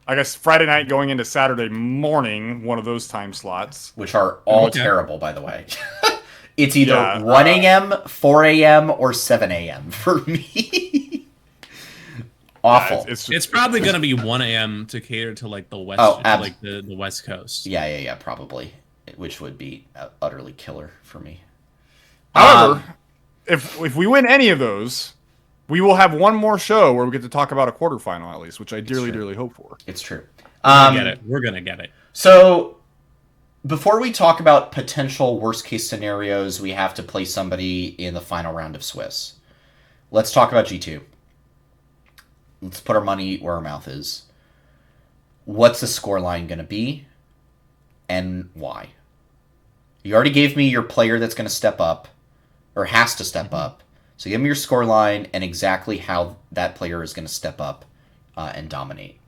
I guess, Friday night going into Saturday morning, one of those time slots. Which are all terrible, by the way. It's either 1 a.m., 4 a.m., or 7 a.m. for me. Awful. It's probably going to be 1 a.m. to cater to like the west, the West Coast. Yeah, probably, which would be utterly killer for me. However, if we win any of those, we will have one more show where we get to talk about a quarterfinal at least, which I dearly hope for. It's true. We're gonna get it. So, before we talk about potential worst case scenarios, we have to play somebody in the final round of Swiss. Let's talk about G2. Let's put our money where our mouth is. What's the scoreline going to be? And why? You already gave me your player that's going to step up, or has to step up. So give me your scoreline and exactly how that player is going to step up and dominate.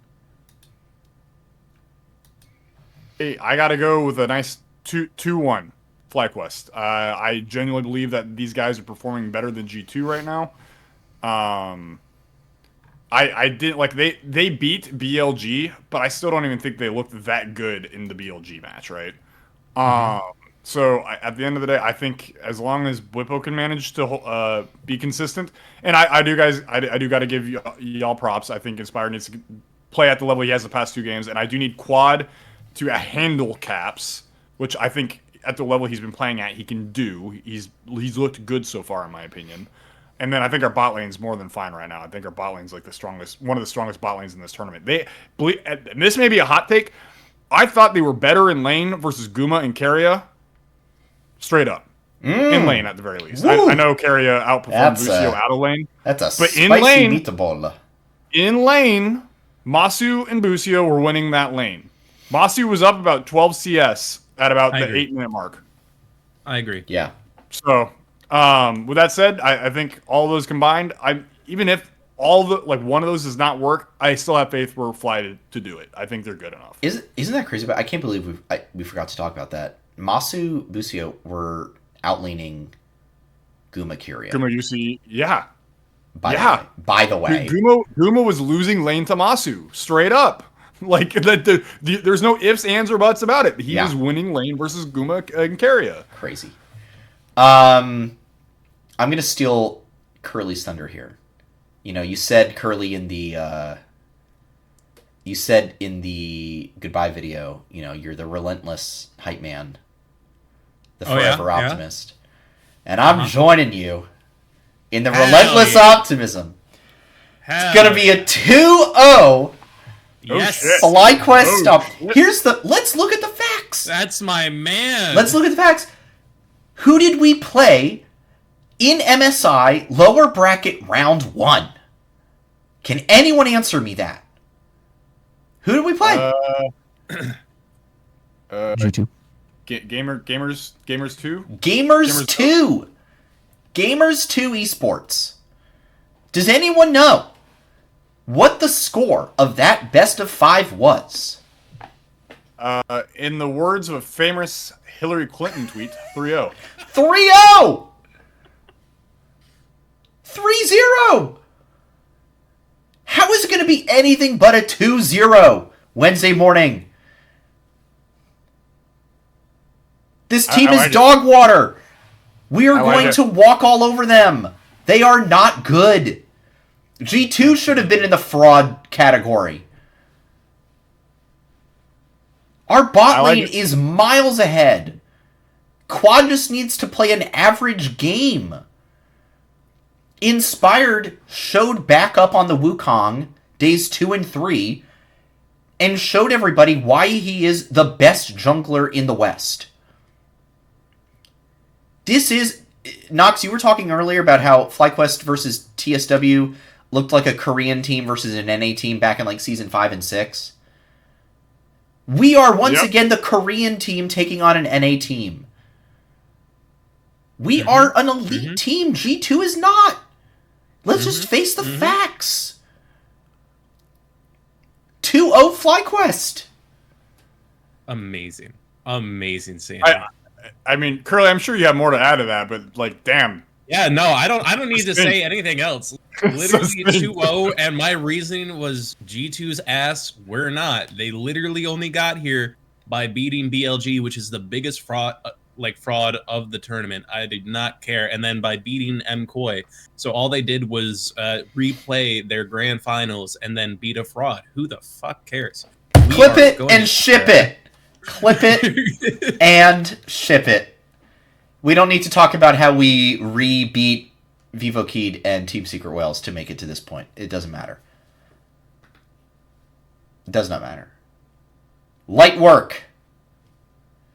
Hey, I got to go with a nice 2-1 FlyQuest. I genuinely believe that these guys are performing better than G2 right now. I didn't like they beat BLG, but I still don't even think they looked that good in the BLG match, right? So at the end of the day, I think as long as Bwipo can manage to be consistent, and I do got to give y'all props. I think Inspire needs to play at the level he has the past 2 games, and I do need Quad to handle Caps, which I think at the level he's been playing at, he can do. He's looked good so far, in my opinion. And then I think our bot lane's more than fine right now. I think our bot lane's like one of the strongest bot lanes in this tournament. And this may be a hot take. I thought they were better in lane versus Guma and Keria. Straight up. In lane, at the very least. I know Keria outperformed Busio out of lane. That's a but spicy in lane, meatball. In lane, Masu and Busio were winning that lane. Masu was up about 12 CS at about the 8-minute mark. I agree. Yeah. So, with that said, I think all of those combined, even if one of those does not work, I still have faith for Fly to do it. I think they're good enough. Isn't that crazy? But I can't believe we forgot to talk about that. Masu, Busio were outlaning Guma Keria. Guma UC, yeah. By the way. Guma was losing lane to Masu, straight up. Like, there's no ifs, ands, or buts about it. He was winning lane versus Guma and Keria. Crazy. I'm going to steal Curly's thunder here. You said Curly in the... You said in the goodbye video, you're the relentless hype man. The forever optimist. And I'm joining you in the relentless optimism. It's going to be a 2-0 FlyQuest stop. Let's look at the facts. That's my man. Let's look at the facts. Who did we play in MSI lower bracket round 1? Can anyone answer me that? Who did we play? G2. Gamers 2? Gamers 2. Gamers 2 Esports. Does anyone know what the score of that best of 5 was? In the words of a famous Hillary Clinton tweet, 3-0. 3-0! 3-0! How is it going to be anything but a 2-0 Wednesday morning? This team is dog water. We are going to walk all over them. They are not good. G2 should have been in the fraud category. Our bot lane is miles ahead. Quad just needs to play an average game. Inspired showed back up on the Wukong days 2 and 3 and showed everybody why he is the best jungler in the West. This is... Nox, you were talking earlier about how FlyQuest versus TSW looked like a Korean team versus an NA team back in Season 5 and 6. We are once again the Korean team taking on an NA team. We are an elite team. G2 is not. Let's just face the facts. 2-0 FlyQuest. Amazing. Amazing, Sam. I mean, Curly, I'm sure you have more to add to that, but damn. Yeah, no, I don't need to say anything else. Literally 2-0, and my reasoning was G2's ass. We're not. They literally only got here by beating BLG, which is the biggest fraud of the tournament. I did not care. And then by beating MKOI. So all they did was replay their grand finals and then beat a fraud. Who the fuck cares? Clip it and ship it. Clip it and ship it. We don't need to talk about how we re-beat Vivo Keyed and Team Secret Whales to make it to this point. It doesn't matter. It does not matter. Light work.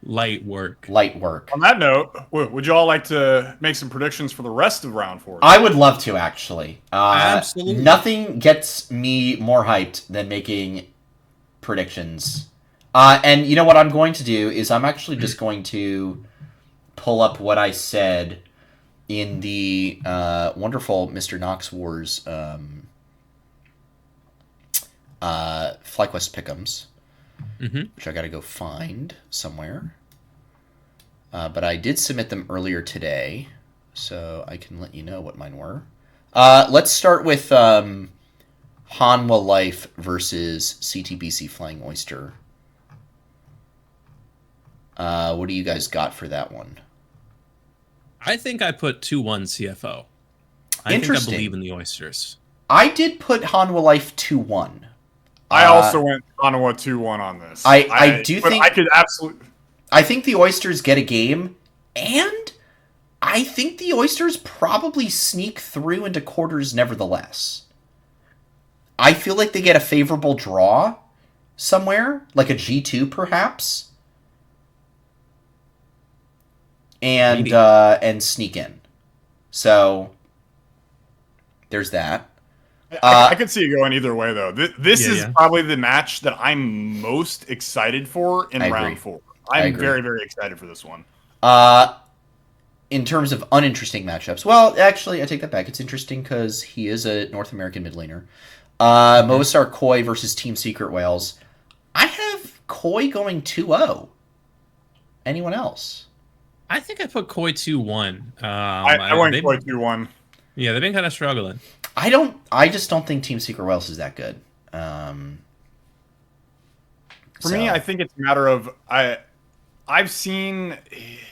Light work. Light work. On that note, would you all like to make some predictions for the rest of round 4? I would love to, actually. Absolutely. Nothing gets me more hyped than making predictions. And you know what I'm going to do is I'm actually just going to pull up what I said in the wonderful Mr. Nox Wars FlyQuest Pick'ems, which I got to go find somewhere. But I did submit them earlier today, so I can let you know what mine were. Let's start with Hanwha Life versus CTBC Flying Oyster. What do you guys got for that one? I think I put 2-1 CFO. I think I believe in the Oysters. I did put Hanwha Life 2-1. I also went Hanwha 2-1 on this. I do think I could absolutely. I think the Oysters get a game, and I think the Oysters probably sneak through into quarters nevertheless. I feel like they get a favorable draw somewhere, like a G2 perhaps, and sneak in. So there's that. I could see it going either way, though. This is probably the match that I'm most excited for in round 4. I'm very, very excited for this one. In terms of uninteresting matchups, well, actually, I take that back. It's interesting because he is a North American mid laner. Movistar Koi versus Team Secret Whales. I have Koi going 2-0. Anyone else? I think I put Koi 2-1. I went Koi 2-1. Yeah, they've been kind of struggling. I just don't think Team Secret Whales is that good. For me, I think it's a matter of I've seen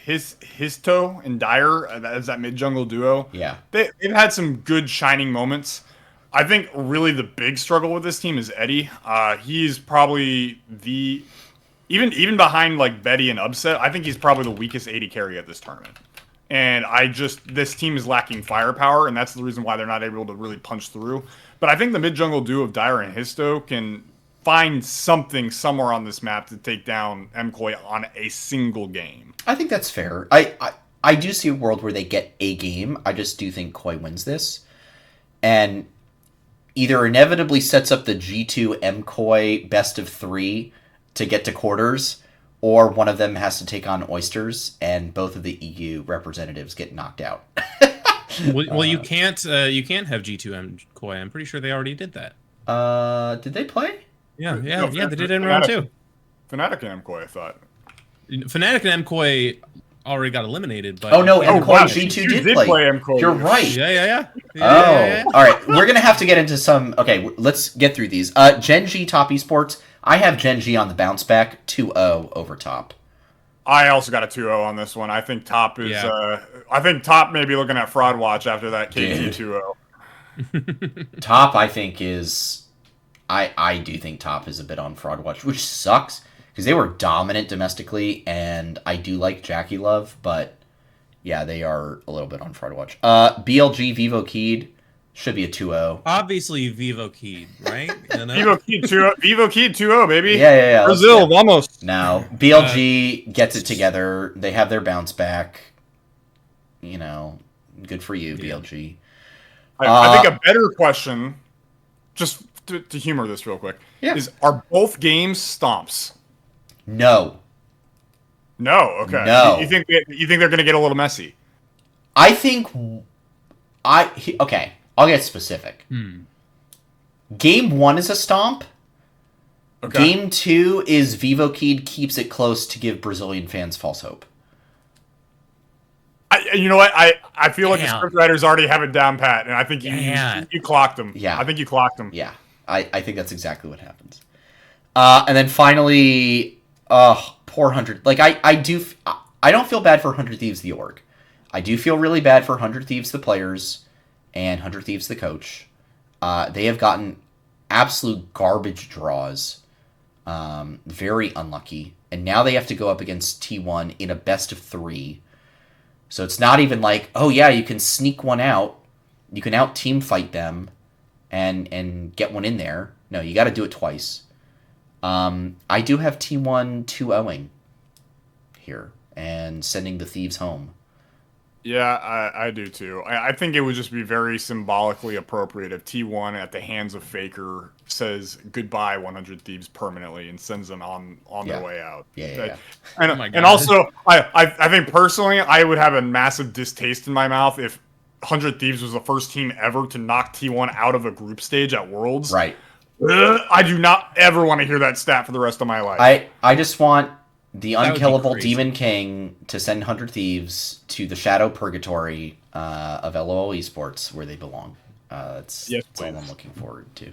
Histo and Dire as that mid jungle duo. Yeah, they've had some good shining moments. I think really the big struggle with this team is Eddie. He's probably even behind like Betty and Upset. I think he's probably the weakest AD carry at this tournament. And this team is lacking firepower, and that's the reason why they're not able to really punch through. But I think the mid jungle duo of Dire and Histo can find something somewhere on this map to take down MKOI on a single game. I think that's fair. I do see a world where they get a game. I just do think Koi wins this. And either inevitably sets up the G2 MKOI best of 3 to get to quarters, or one of them has to take on Oysters, and both of the EU representatives get knocked out. Well, you can't have G2 MKOI. I'm pretty sure they already did that. Did they play? Yeah, they did it in round 2. Fnatic and MKOI, I thought. Fnatic and MKOI already got eliminated, but MKOI wow, G2 did play MKOI. You're right. Yeah. All right. We're gonna have to get into some. Okay, let's get through these. Gen G Top Esports. I have Gen G on the bounce back 2-0 over Top. I also got a 2-0 on this one. I think Top is. I think Top may be looking at Fraud Watch after that KT 2-0. Top, I think is. I do think Top is a bit on Fraud Watch, which sucks because they were dominant domestically, and I do like Jackie Love, but yeah, they are a little bit on Fraud Watch. BLG Vivo Keed should be a 2-0. Obviously, Vivo Keed, right? Vivo Keed 2-0, baby. Yeah. Brazil, vamos. Now, BLG gets it together. They have their bounce back. You know, good for you, BLG. I think a better question, just to humor this real quick, is are both games stomps? No. Okay. No. You think they're going to get a little messy? I think okay. I'll get specific. Game 1 is a stomp. Okay. Game 2 is Vivo Keed keeps it close to give Brazilian fans false hope. You know what? I feel like the scriptwriters already have it down pat, and I think you clocked them. Yeah. I think you clocked them. Yeah. I think that's exactly what happens. And then finally, poor 100. Like, I don't feel bad for 100 Thieves, the org. I do feel really bad for 100 Thieves, the players, and 100 Thieves, the coach. They have gotten absolute garbage draws. Very unlucky. And now they have to go up against T1 in a best of 3. So it's not even like, oh yeah, you can sneak one out. You can out-team fight them and get one in there. No, you got to do it twice. I do have T1 2-0ing here and sending the Thieves home. Yeah, I do too. I think it would just be very symbolically appropriate if T1 at the hands of Faker says goodbye 100 Thieves permanently and sends them on their way out. Yeah. And also, I think personally, I would have a massive distaste in my mouth if 100 Thieves was the first team ever to knock T1 out of a group stage at Worlds. Right. I do not ever want to hear that stat for the rest of my life. I just want the unkillable Demon King to send 100 Thieves to the Shadow Purgatory of LOL Esports, where they belong. That's all I'm looking forward to.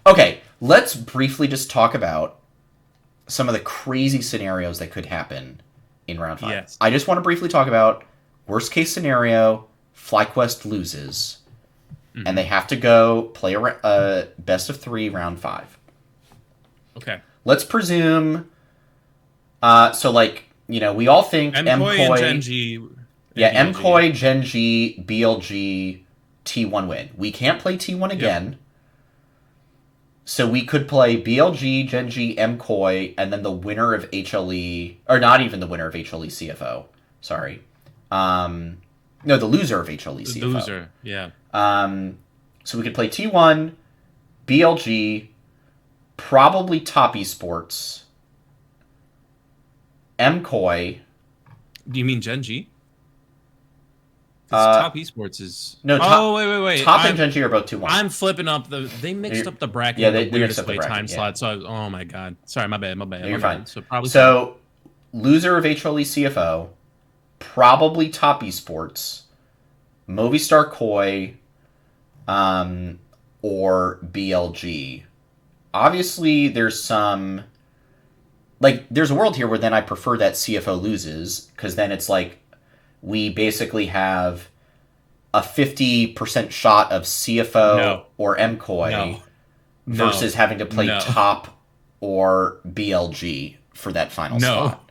Okay, let's briefly just talk about some of the crazy scenarios that could happen in round 5. Yes. I just want to briefly talk about worst case scenario. FlyQuest loses, and they have to go play a best of 3 round 5. Okay. Let's presume. So like we all think MKOI MKOI, and Gen-G. yeah, BLG. MKOI, Gen-G, BLG, T1 win. We can't play T1 again. So we could play BLG, Gen-G, MKOI, and then the winner of HLE, or not even the winner of HLE CFO. Sorry. No, the loser of HLE CFO. The loser, yeah. So we could play T1, BLG, probably Top Esports, MKOI. Do you mean Gen-G? Uh, Top Esports is... no, wait. Top and Gen-G are both 2-1. I'm flipping up the... They mixed up the bracket Yeah, in they the mixed weirdest up the way bracket, time yeah. slot. So, oh my god. Sorry, my bad. No, my you're bad. fine. So, probably... So, loser of HLE CFO, probably Top Esports, Movistar Koi, or BLG. Obviously, there's some... Like, there's a world here where then I prefer that CFO loses, because then it's like, we basically have a 50% shot of CFO or MKOI versus having to play Top or BLG for that final spot.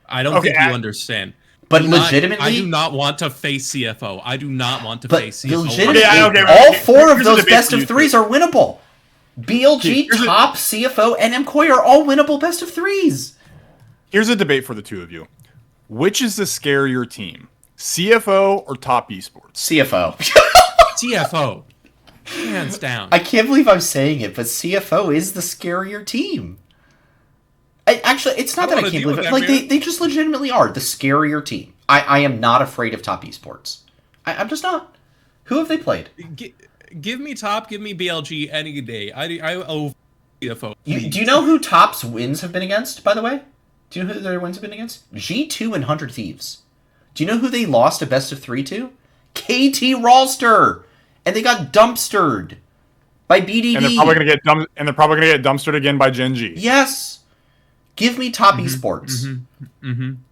I don't think you understand. But legitimately... I do not want to face CFO. I do not want to face CFO. Legitimately, all 4 of those best of 3s are winnable. BLG, Top, CFO, and MKOI are all winnable best of 3s. Here's a debate for the two of you. Which is the scarier team? CFO or Top Esports? CFO. CFO. Hands down. I can't believe I'm saying it, but CFO is the scarier team. Actually, it's not that I can't believe it. Like, they just legitimately are the scarier team. I am not afraid of Top Esports. I'm just not. Who have they played? Give me Top, give me BLG any day. I owe CFO. Do you know who Top's wins have been against, by the way? Do you know who their wins have been against? G2 and 100 Thieves. Do you know who they lost a best of 3 to? KT Rolster! And they got dumpstered by BDD. And they're probably gonna get dumpstered again by Gen-G. Yes. Give me Top Esports.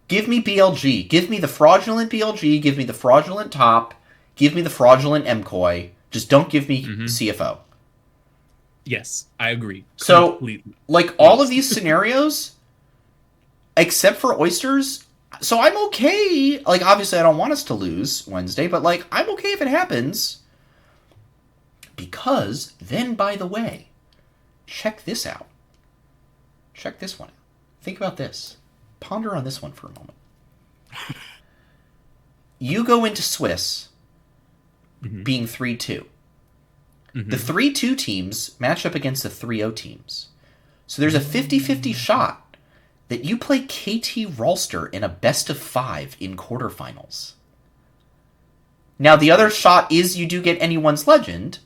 Give me BLG. Give me the fraudulent BLG. Give me the fraudulent Top. Give me the fraudulent MKOI. Just don't give me CFO. Yes, I agree. So, completely. like, all of these scenarios, except for Oysters, so I'm okay. Like, obviously, I don't want us to lose Wednesday, but, like, I'm okay if it happens. Because, then, by the way, check this out. Check this one out. Think about this. Ponder on this one for a moment. You go into Swiss being 3-2. The 3-2 teams match up against the 3-0 teams. So there's a 50-50 shot that you play KT Rolster in a best of 5 in quarterfinals. Now, the other shot is you do get anyone's legend,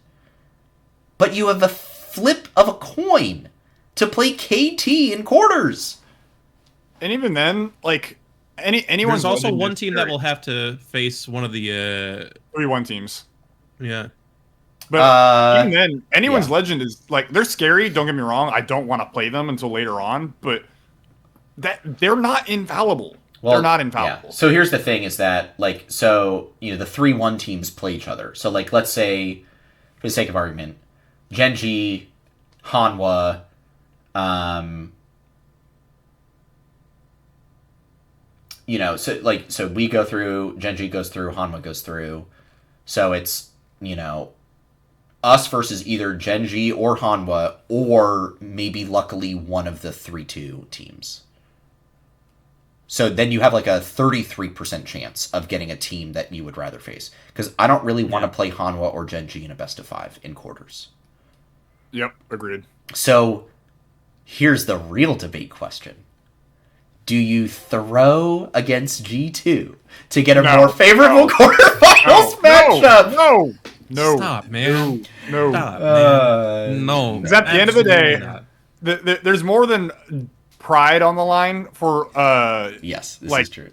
but you have a flip of a coin to play KT in quarters. And even then, like, anyone's There's also one team that will have to face one of the 3-1 teams. Yeah. But even then, anyone's legend is like, they're scary, don't get me wrong. I don't want to play them until later on, but they're not infallible. Well, they're not infallible. Yeah. So here's the thing is that, like, so, the 3-1 teams play each other. So, like, let's say, for the sake of argument, Gen-G, Hanwha, so we go through, Gen-G goes through, Hanwha goes through. So it's, us versus either Gen-G or Hanwha, or maybe luckily one of the 3-2 teams. So then you have like a 33% chance of getting a team that you would rather face. Because I don't really want to play Hanwha or Gen-G in a best of 5 in quarters. Yep, agreed. So here's the real debate question. Do you throw against G2 to get a more favorable quarterfinals matchup? No. Stop, man. No. Stop, man. No. Because at the end of the day, there's more than pride on the line for yes, this is true.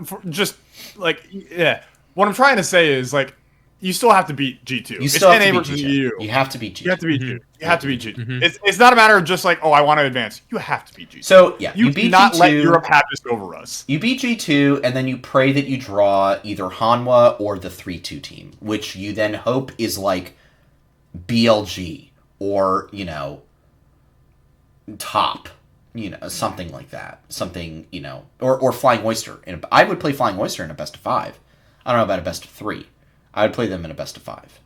For just like, yeah. What I'm trying to say is, like, you still have to beat G2. You still have NA to beat versus G2. EU. You have to beat G2. You have to beat G2. You have to beat G2. Mhm. It's not a matter of just like, oh, I want to advance. You have to beat G2. So yeah, you beat cannot G2. let Europe have this over us. You beat G2, and then you pray that you draw either Hanwha or the 3-2 team, which you then hope is like BLG or, Top, something like that. Something, or Flying Oyster. I would play Flying Oyster in a best of 5. I don't know about a best of 3. I would play them in a best of 5.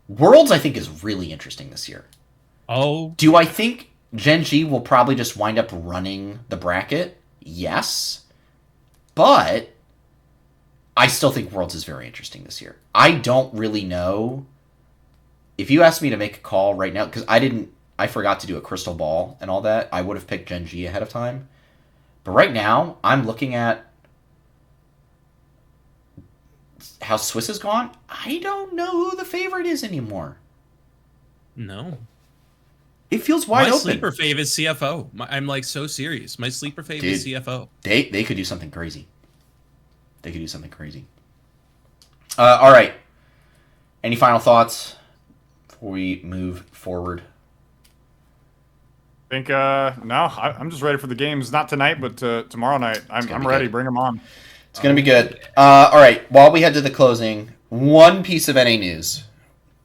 Worlds I think is really interesting this year. Oh, Do I think Gen G will probably just wind up running the bracket? Yes. But I still think Worlds is very interesting this year. I don't really know. If you asked me to make a call right now, because I forgot to do a crystal ball and all that, I would have picked Gen G ahead of time. But right now, I'm looking at how Swiss has gone. I don't know who the favorite is anymore. no. It feels wide My open. sleeper fave is CFO. I'm like so serious. My sleeper fave is CFO. They could do something crazy. All right. Any final thoughts before we move forward? I think no, I'm just ready for the games. Not tonight, but tomorrow night. I'm ready. Good. Bring them on. It's going to be good. All right. While we head to the closing, one piece of NA news.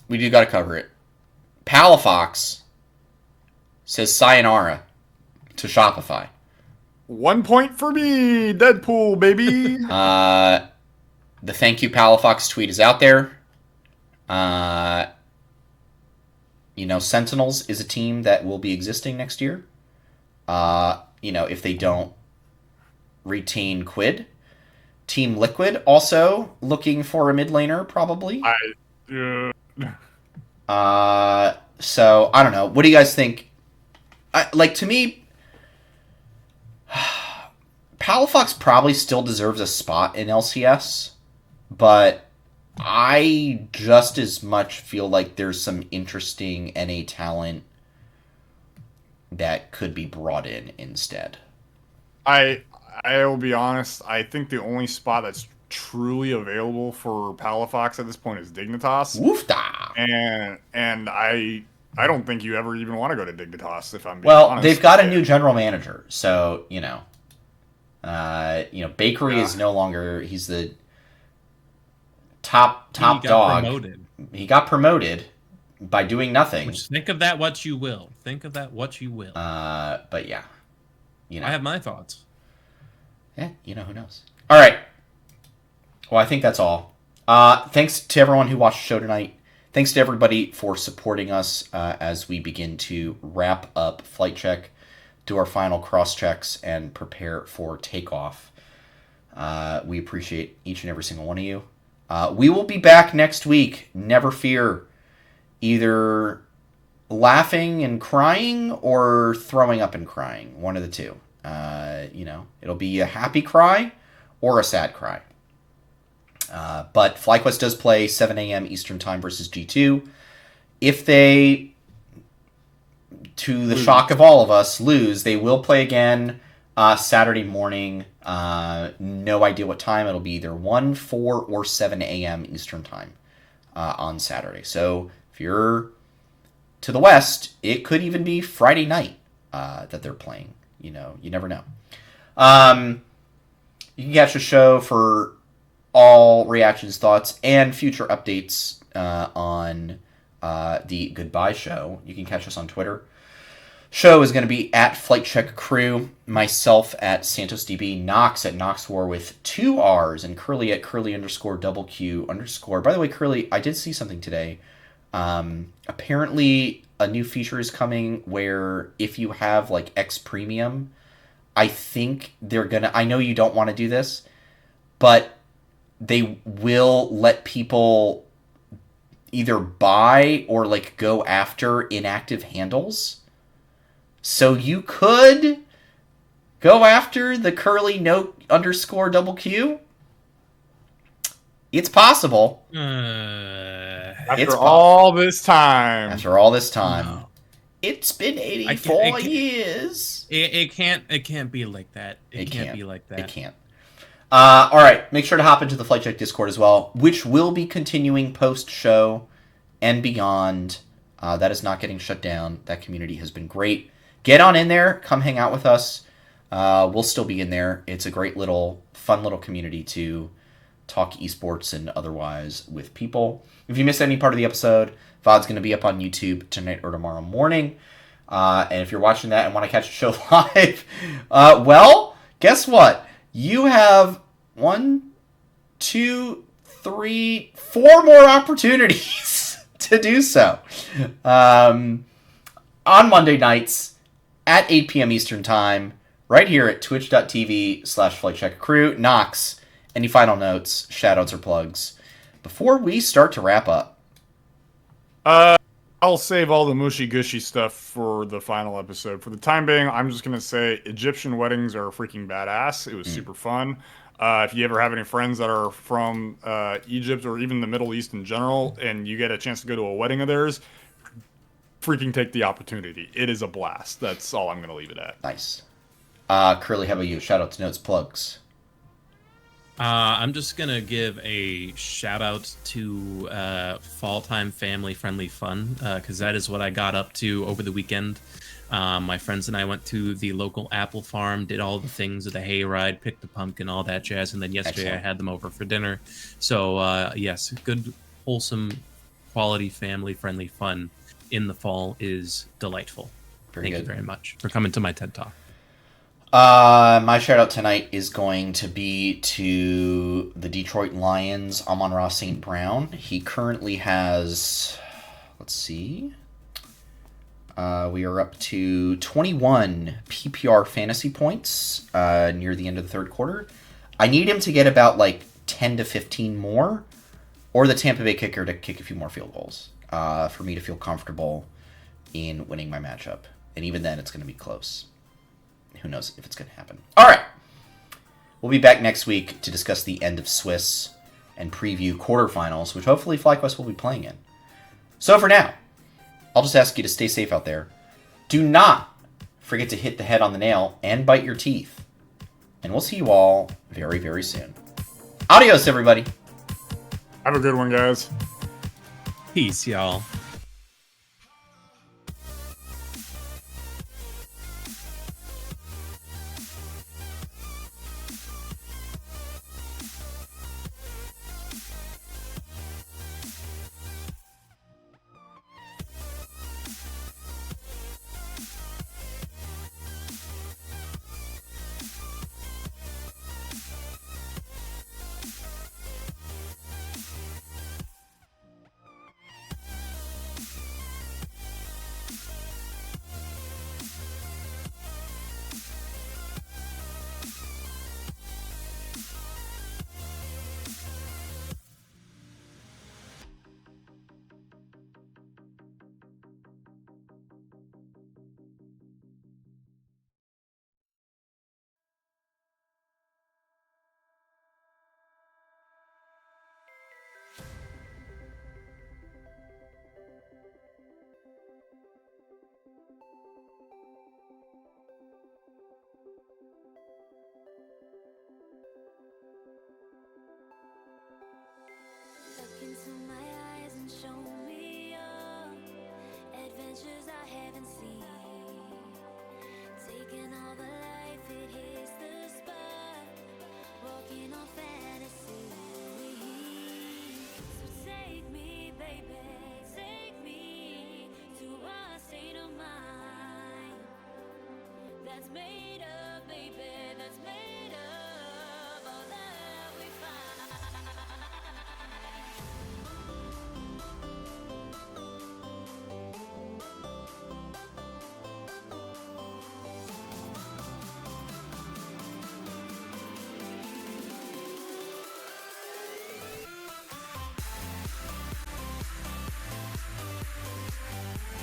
We do got to cover it. Palafox says sayonara to Shopify. 1 point for me, Deadpool, baby. The thank you Palafox tweet is out there. Sentinels is a team that will be existing next year. If they don't retain Quid. Team Liquid also looking for a mid laner, probably. So, I don't know. What do you guys think? To me, Palafox probably still deserves a spot in LCS, but I just as much feel like there's some interesting NA talent that could be brought in instead. I will be honest. I think the only spot that's truly available for Palafox at this point is Dignitas. Woofda! And I don't think you ever even want to go to Dignitas, if I'm being Well, honest. they've got a new general manager, so Bakery is no longer. He's the top dog. Promoted. He got promoted by doing nothing. Which, think of that what you will. But yeah, I have my thoughts. Yeah, who knows. All right. Well, I think that's all. Thanks to everyone who watched the show tonight. Thanks to everybody for supporting us as we begin to wrap up Flight Check, do our final cross checks, and prepare for takeoff. We appreciate each and every single one of you. We will be back next week. Never fear. Either laughing and crying or throwing up and crying. One of the two. It'll be a happy cry or a sad cry. But FlyQuest does play 7 a.m. Eastern Time versus G2. If they, to the shock of all of us, lose, they will play again Saturday morning. No idea what time. It'll be either 1, 4, or 7 a.m. Eastern Time on Saturday. So if you're to the west, it could even be Friday night that they're playing. You never know. You can catch the show for all reactions, thoughts, and future updates on the Goodbye Show. You can catch us on Twitter. Show is going to be at Flight Check Crew, myself at SantosDB, Nox at NoxWar with 2 R's, and Curly at Curly_QQ_. By the way, Curly, I did see something today. Apparently, a new feature is coming where if you have like X Premium, I think they're gonna. I know you don't want to do this, but they will let people either buy or like go after inactive handles. So you could go after the Curly _Q. It's possible. After all this time. After all this time. No. It's been 84 years. It can't be like that. It can't be like that. It can't. All right, make sure to hop into the Flight Check Discord as well, which will be continuing post-show and beyond. That is not getting shut down. That community has been great. Get on in there. Come hang out with us. We'll still be in there. It's a great little, fun little community to talk esports and otherwise with people. If you missed any part of the episode, VOD's going to be up on YouTube tonight or tomorrow morning. And if you're watching that and want to catch the show live, well, guess what? You have 1, 2, 3, 4 more opportunities to do so. On Monday nights at 8 p.m. Eastern Time, right here at twitch.tv/FlightCheckCrew. Knox, any final notes, shoutouts, or plugs before we start to wrap up? I'll save all the mushy gushy stuff for the final episode. For the time being, I'm just gonna say Egyptian weddings are freaking badass. It was super fun. If you ever have any friends that are from Egypt or even the Middle East in general, and you get a chance to go to a wedding of theirs, freaking take the opportunity. It is a blast. That's all I'm gonna leave it at. Nice. Curly, how about you? Shoutouts, notes, plugs. I'm just gonna give a shout out to fall time family friendly fun, because that is what I got up to over the weekend. My friends and I went to the local apple farm, did all the things of the hayride, picked the pumpkin, all that jazz, and then yesterday Excellent. I had them over for dinner. So yes, good, wholesome, quality family friendly fun in the fall is delightful. Very Thank good. you very much for coming to my TED Talk. My shout out tonight is going to be to the Detroit Lions, Amon-Ra St. Brown. He currently has, let's see, we are up to 21 PPR fantasy points near the end of the third quarter. I need him to get about like 10 to 15 more, or the Tampa Bay kicker to kick a few more field goals for me to feel comfortable in winning my matchup. And even then, it's going to be close. Who knows if it's going to happen. All right. We'll be back next week to discuss the end of Swiss and preview quarterfinals, which hopefully FlyQuest will be playing in. So for now, I'll just ask you to stay safe out there. Do not forget to hit the head on the nail and bite your teeth. And we'll see you all very, very soon. Adios, everybody. Have a good one, guys. Peace, y'all. Look into my eyes and show me your adventures I haven't seen. Taking all the life, it hits the spot. Walking on fantasy. So take me, baby, take me to a state of mind that's made up, baby, that's made up.